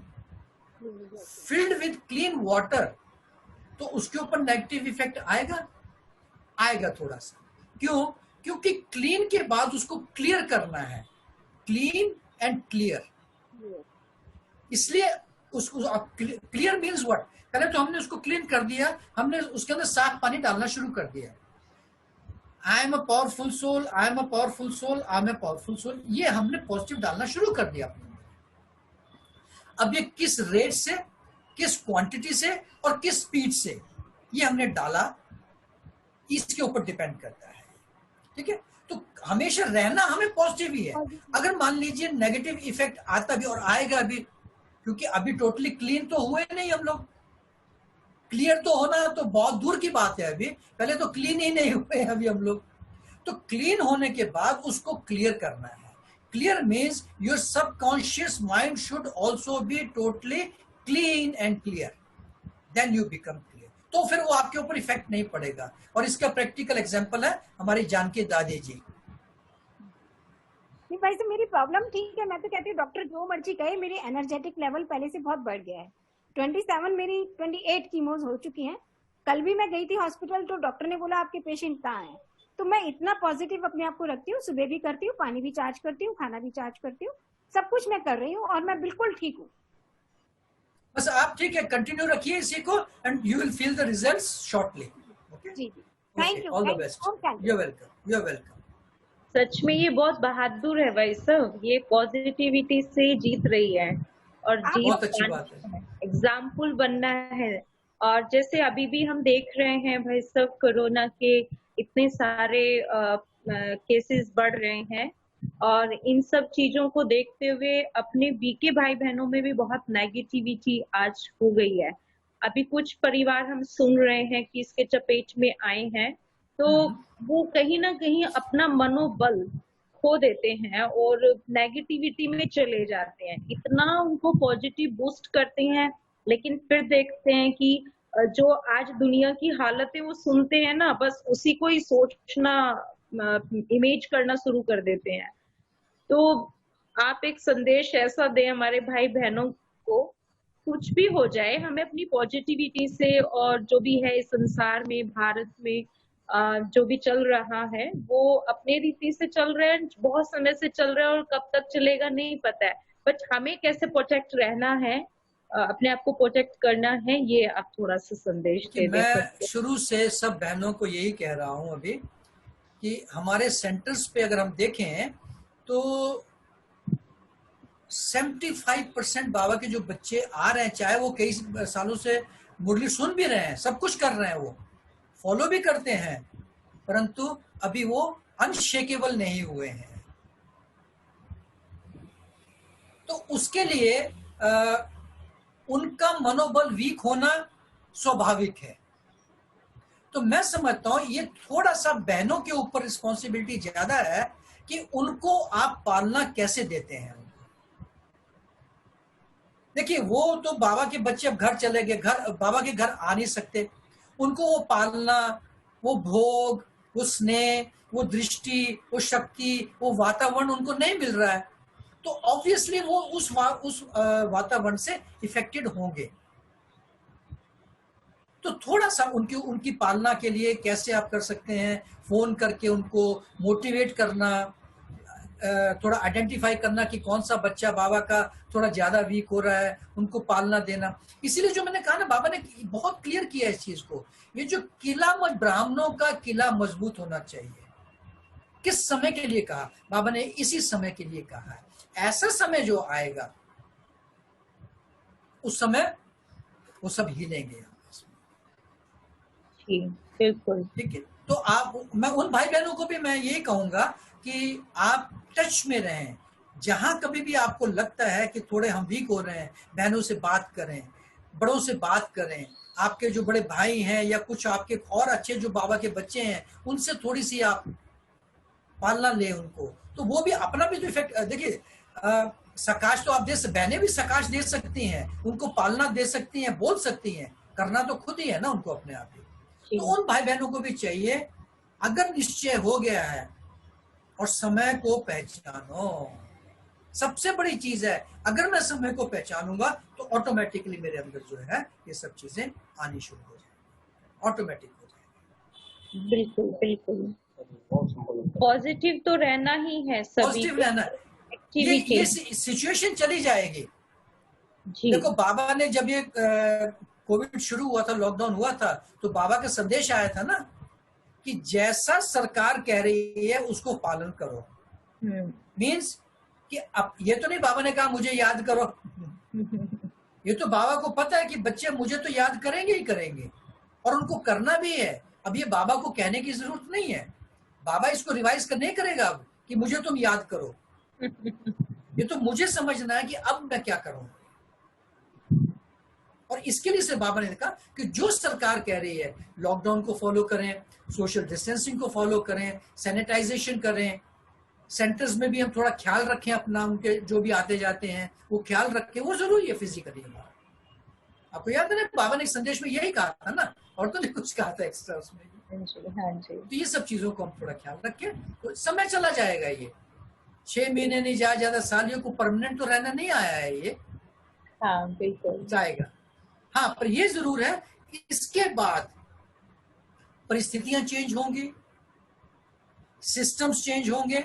filled with clean water, तो उसके ऊपर नेगेटिव इफेक्ट आएगा थोड़ा सा। क्यों? क्योंकि क्लीन के बाद उसको क्लियर करना है, क्लीन एंड क्लियर। इसलिए उसको क्लियर मीन्स व्हाट, पहले तो हमने उसको क्लीन कर दिया, हमने उसके अंदर साफ पानी डालना शुरू कर दिया। I am a powerful soul, I am a powerful soul, I am a powerful soul, ये हमने पॉजिटिव डालना शुरू कर दिया अपने अंदर। अब ये किस रेट से, किस क्वांटिटी से और किस स्पीड से ये हमने डाला, इसके ऊपर डिपेंड करता है। ठीक है, तो हमेशा रहना हमें पॉजिटिव ही है। अगर मान लीजिए नेगेटिव इफेक्ट आता भी और आएगा भी, क्योंकि अभी टोटली क्लीन तो हुए नहीं हम लोग, क्लियर तो होना तो बहुत दूर की बात है, अभी पहले तो क्लीन ही नहीं हुए अभी हम लोग। तो क्लीन होने के बाद उसको क्लियर करना है। Clear means your subconscious mind should also be totally clean and clear, then you become clear. तो फिर वो आपके ऊपर इफेक्ट नहीं पड़ेगा। और इसका प्रैक्टिकल एग्जांपल है हमारी जानकी दादी जी। नहीं भाई साहब, मेरी प्रॉब्लम ठीक है, मैं तो कहती हूँ डॉक्टर जो मर्जी कहे, मेरी एनर्जेटिक लेवल पहले से बहुत बढ़ गया है। 27 मेरी 28 कीमोज हो चुकी हैं। कल भी मैं गई थी हॉस्पिटल, तो डॉक्टर ने बोला आपके पेशेंट कहाँ हैं। तो मैं इतना पॉजिटिव अपने आप को रखती हूँ, सुबह भी करती हूँ, पानी भी चार्ज करती हूँ, खाना भी चार्ज करती हूँ, सब कुछ मैं कर रही हूँ और मैं बिल्कुल ठीक हूँ। बस आप ठीक है, कंटिन्यू रखिए इसी को and you will feel the results shortly. Okay जी जी, thank you, all the best, you are welcome, you are welcome. सच में ये बहुत बहादुर है भाई साहब, ये पॉजिटिविटी से जीत रही है और बहुत अच्छी बात है, एग्जाम्पल बनना है। और जैसे अभी भी हम देख रहे हैं भाई साहब, कोरोना के इतने सारे केसेस बढ़ रहे हैं और इन सब चीजों को देखते हुए अपने बीके भाई बहनों में भी बहुत नेगेटिविटी आज हो गई है। अभी कुछ परिवार हम सुन रहे हैं कि इसके चपेट में आए हैं, तो वो कहीं ना कहीं अपना मनोबल खो देते हैं और नेगेटिविटी में चले जाते हैं। इतना उनको पॉजिटिव बूस्ट करते हैं, लेकिन फिर देखते हैं कि जो आज दुनिया की हालत है वो सुनते हैं ना, बस उसी को ही सोचना, इमेज करना शुरू कर देते हैं। तो आप एक संदेश ऐसा दें हमारे भाई बहनों को, कुछ भी हो जाए हमें अपनी पॉजिटिविटी से, और जो भी है इस संसार में, भारत में जो भी चल रहा है वो अपने रीति से चल रहा है, बहुत समय से चल रहा है और कब तक चलेगा नहीं पता है, बट हमें कैसे प्रोटेक्ट रहना है, अपने आप को प्रोटेक्ट करना है, ये आप थोड़ा सा संदेश दे दें। मैं शुरू से सब बहनों को यही कह रहा हूं अभी कि हमारे सेंटर्स पे अगर हम देखें तो 75% बाबा के जो बच्चे आ रहे हैं, चाहे वो कई सालों से मुरली सुन भी रहे हैं, सब कुछ कर रहे हैं, वो फॉलो भी करते हैं, परंतु अभी वो अनशेकेबल नहीं हुए हैं। तो उसके लिए उनका मनोबल वीक होना स्वाभाविक है। तो मैं समझता हूं ये थोड़ा सा बहनों के ऊपर रिस्पॉन्सिबिलिटी ज्यादा है कि उनको आप पालना कैसे देते हैं। देखिए, वो तो बाबा के बच्चे अब घर चले गए, घर बाबा के घर आ नहीं सकते, उनको वो पालना, वो भोग, वो स्नेह, वो दृष्टि, वो शक्ति, वो वातावरण उनको नहीं मिल रहा है, तो ऑब्वियसली वो उस वातावरण से इफेक्टेड होंगे। तो थोड़ा सा उनकी पालना के लिए कैसे आप कर सकते हैं, फोन करके उनको मोटिवेट करना, थोड़ा आइडेंटिफाई करना कि कौन सा बच्चा बाबा का थोड़ा ज्यादा वीक हो रहा है, उनको पालना देना। इसीलिए जो मैंने कहा ना, बाबा ने बहुत क्लियर किया इस चीज को, ये जो किला ब्राह्मणों का किला मजबूत होना चाहिए। किस समय के लिए कहा बाबा ने? इसी समय के लिए कहा है। ऐसा समय जो आएगा उस समय वो सब हिलेंगे। बिल्कुल ठीक है, तो मैं उन भाई बहनों को भी मैं ये कहूंगा कि आप टच में रहें। जहां कभी भी आपको लगता है कि थोड़े हम वीक हो रहे हैं, बहनों से बात करें, बड़ों से बात करें, आपके जो बड़े भाई हैं या कुछ आपके और अच्छे जो बाबा के बच्चे हैं, उनसे थोड़ी सी आप पालना लें उनको, तो वो भी अपना भी तो इफेक्ट। देखिए, सकाश तो आप बहनें भी सकाश दे सकती हैं, उनको पालना दे सकती हैं, बोल सकती हैं, करना तो खुद ही है ना उनको अपने आप ही। तो उन भाई बहनों को भी चाहिए, अगर निश्चय हो गया है और समय को पहचानो, सबसे बड़ी चीज है, अगर मैं समय को पहचानूंगा तो ऑटोमेटिकली मेरे अंदर जो है ये सब चीजें आनी शुरू हो जाएंगी, ऑटोमेटिक हो जाएंगी। बिल्कुल बिल्कुल, पॉजिटिव तो रहना ही है, पॉजिटिव रहना, ये सिचुएशन चली जाएगी। देखो, बाबा ने जब ये कोविड शुरू हुआ था, लॉकडाउन हुआ था, तो बाबा का संदेश आया था ना कि जैसा सरकार कह रही है उसको पालन करो। मीन्स कि अब ये तो नहीं बाबा ने कहा मुझे याद करो, ये तो बाबा को पता है कि बच्चे मुझे तो याद करेंगे ही करेंगे, और उनको करना भी है। अब ये बाबा को कहने की जरूरत नहीं है, बाबा इसको रिवाइज नहीं करेगा अब कि मुझे तुम याद करो। ये तो मुझे समझना है कि अब मैं क्या करूं। और इसके लिए से बाबा ने कहा कि जो सरकार कह रही है लॉकडाउन को फॉलो करें, सोशल डिस्टेंसिंग को फॉलो करें, सैनिटाइजेशन करें, सेंटर्स में भी हम थोड़ा ख्याल रखें अपना, उनके जो भी आते जाते हैं वो ख्याल रखें, वो जरूरी है फिजिकली। आपको याद है ना बाबा ने संदेश में यही कहा था ना, और तो नहीं कुछ कहा था एक्स्ट्रा उसमें। हाँ जी। तो ये सब चीजों को हम थोड़ा ख्याल रखें, तो समय चला जाएगा। ये 6 महीने नहीं, ज्यादा सालियों को परमानेंट तो रहना नहीं आया है ये। हाँ बिल्कुल जाएगा। हाँ, पर ये जरूर है कि इसके बाद परिस्थितियां चेंज होंगी, सिस्टम्स चेंज होंगे,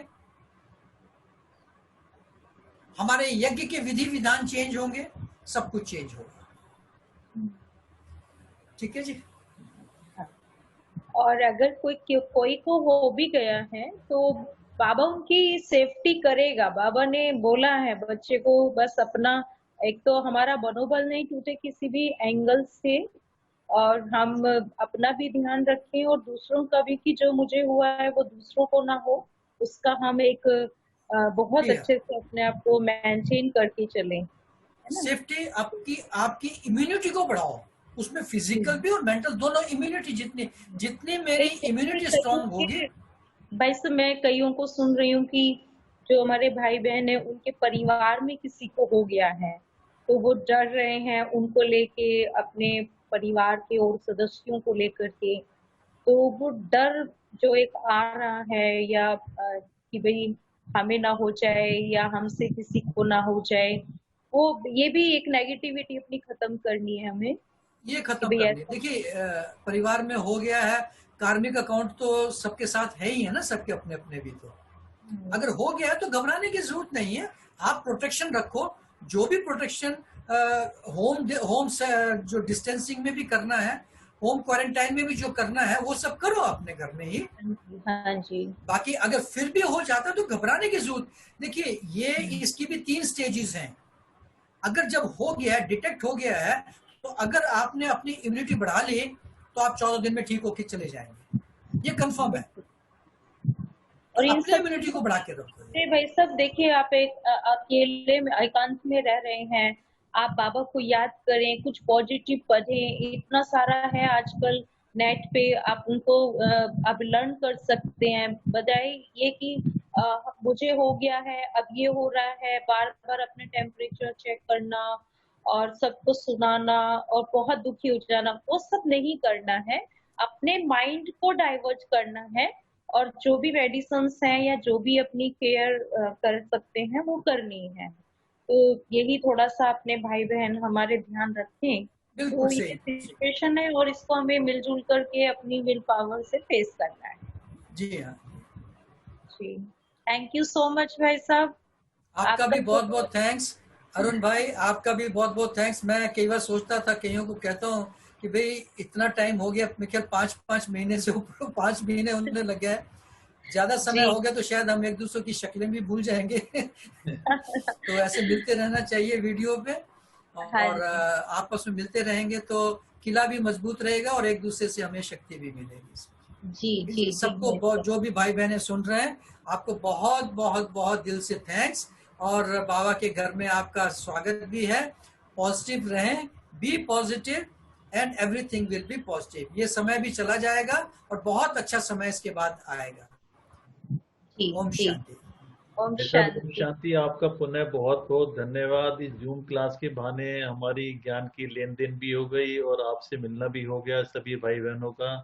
हमारे यज्ञ के विधि विधान चेंज होंगे, सब कुछ चेंज होगा। ठीक है जी। और अगर कोई को हो भी गया है तो बाबा उनकी सेफ्टी करेगा। बाबा ने बोला है बच्चे को बस अपना, एक तो हमारा मनोबल नहीं टूटे किसी भी एंगल से, और हम अपना भी ध्यान रखें और दूसरों का भी, कि जो मुझे हुआ है वो दूसरों को ना हो, उसका हम एक बहुत अच्छे से अपने आप को मेंटेन करके चलें। सेफ्टी आपकी इम्यूनिटी को बढ़ाओ, उसमें फिजिकल भी और मेंटल दोनों इम्यूनिटी, जितनी मेरी इम्यूनिटी स्ट्रांग होगी। भाई साहब, मैं कईयों को सुन रही हूँ कि जो हमारे भाई बहन है उनके परिवार में किसी को हो गया है तो वो डर रहे हैं उनको लेके, अपने परिवार के और सदस्यों को लेकर के। तो वो डर जो एक आ रहा है, या कि भाई हमें ना हो जाए या हमसे किसी को ना हो जाए, वो ये भी एक नेगेटिविटी अपनी खत्म करनी है हमें। ये खत्म करनी है। देखिए, परिवार में हो गया है, कार्मिक अकाउंट तो सबके साथ है ही है ना, सबके अपने अपने भी। तो अगर हो गया है तो घबराने की जरूरत नहीं है। आप प्रोटेक्शन रखो, जो भी प्रोटेक्शन होम से जो डिस्टेंसिंग में भी करना है, होम क्वारंटाइन में भी जो करना है, वो सब करो अपने घर में ही। हाँ जी। बाकी अगर फिर भी हो जाता तो घबराने की जरूरत। देखिए, ये इसकी भी 3 स्टेजेस हैं। अगर जब हो गया है, डिटेक्ट हो गया है, तो अगर आपने अपनी इम्यूनिटी बढ़ा ली तो आप 14 दिन में ठीक होके चले जाएंगे, ये कंफर्म है। और इन अपनी इम्यूनिटी को बढ़ा के रखो। भाई सब देखिए, आप एक अकेले में एकांत में रह रहे हैं, आप बाबा को याद करें, कुछ पॉजिटिव पढ़ें, इतना सारा है आजकल नेट पे, आप उनको आप लर्न कर सकते हैं। बजाय ये कि मुझे हो गया है, अब ये हो रहा है, बार बार अपने टेम्परेचर चेक करना और सबको सुनाना और बहुत दुखी हो जाना, वो सब नहीं करना है। अपने माइंड को डाइवर्ट करना है, और जो भी मेडिसिन्स हैं या जो भी अपनी केयर कर सकते हैं वो करनी है। तो यही थोड़ा सा अपने भाई बहन हमारे ध्यान रखें। तो ये सिचुएशन है और इसको हमें मिलजुल करके अपनी विल पावर से फेस करना है। जी हाँ जी, थैंक यू सो मच भाई साहब। आपका भी बहुत बहुत थैंक्स। अरुण भाई, आपका भी बहुत बहुत थैंक्स। मैं कई बार सोचता था, कईयों को कहता हूँ कि भाई इतना टाइम हो गया, मेरे ख्याल 5 महीने से ऊपर 5 महीने होने लग गया है, ज्यादा समय हो गया तो शायद हम एक दूसरे की शक्लें भी भूल जाएंगे। तो ऐसे मिलते रहना चाहिए वीडियो पे, और आपस में मिलते रहेंगे तो किला भी मजबूत रहेगा और एक दूसरे से हमें शक्ति भी मिलेगी। जी सबको जो भी भाई बहने सुन रहे हैं, आपको बहुत बहुत बहुत दिल से थैंक्स। और बाबा के घर में आपका स्वागत भी है। पॉजिटिव रहें, be positive and everything will be positive. ये समय भी चला जाएगा और बहुत अच्छा समय इसके बाद आएगा। ओम शांति। ओम शांति। आपका पुनः बहुत बहुत धन्यवाद। इस जूम क्लास के बहाने हमारी ज्ञान की लेन देन भी हो गई और आपसे मिलना भी हो गया सभी भाई बहनों का।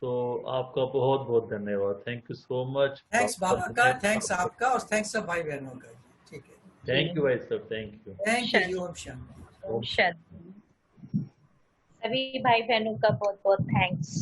तो आपका बहुत बहुत धन्यवाद। Thank you so much. Thanks बाबा का, थैंक्स आपका, और थैंक्स सब भाई बहनों का। ठीक है, थैंक यू भाई साहब, थैंक यू। ओम शांति। सभी भाई बहनों का बहुत बहुत थैंक्स।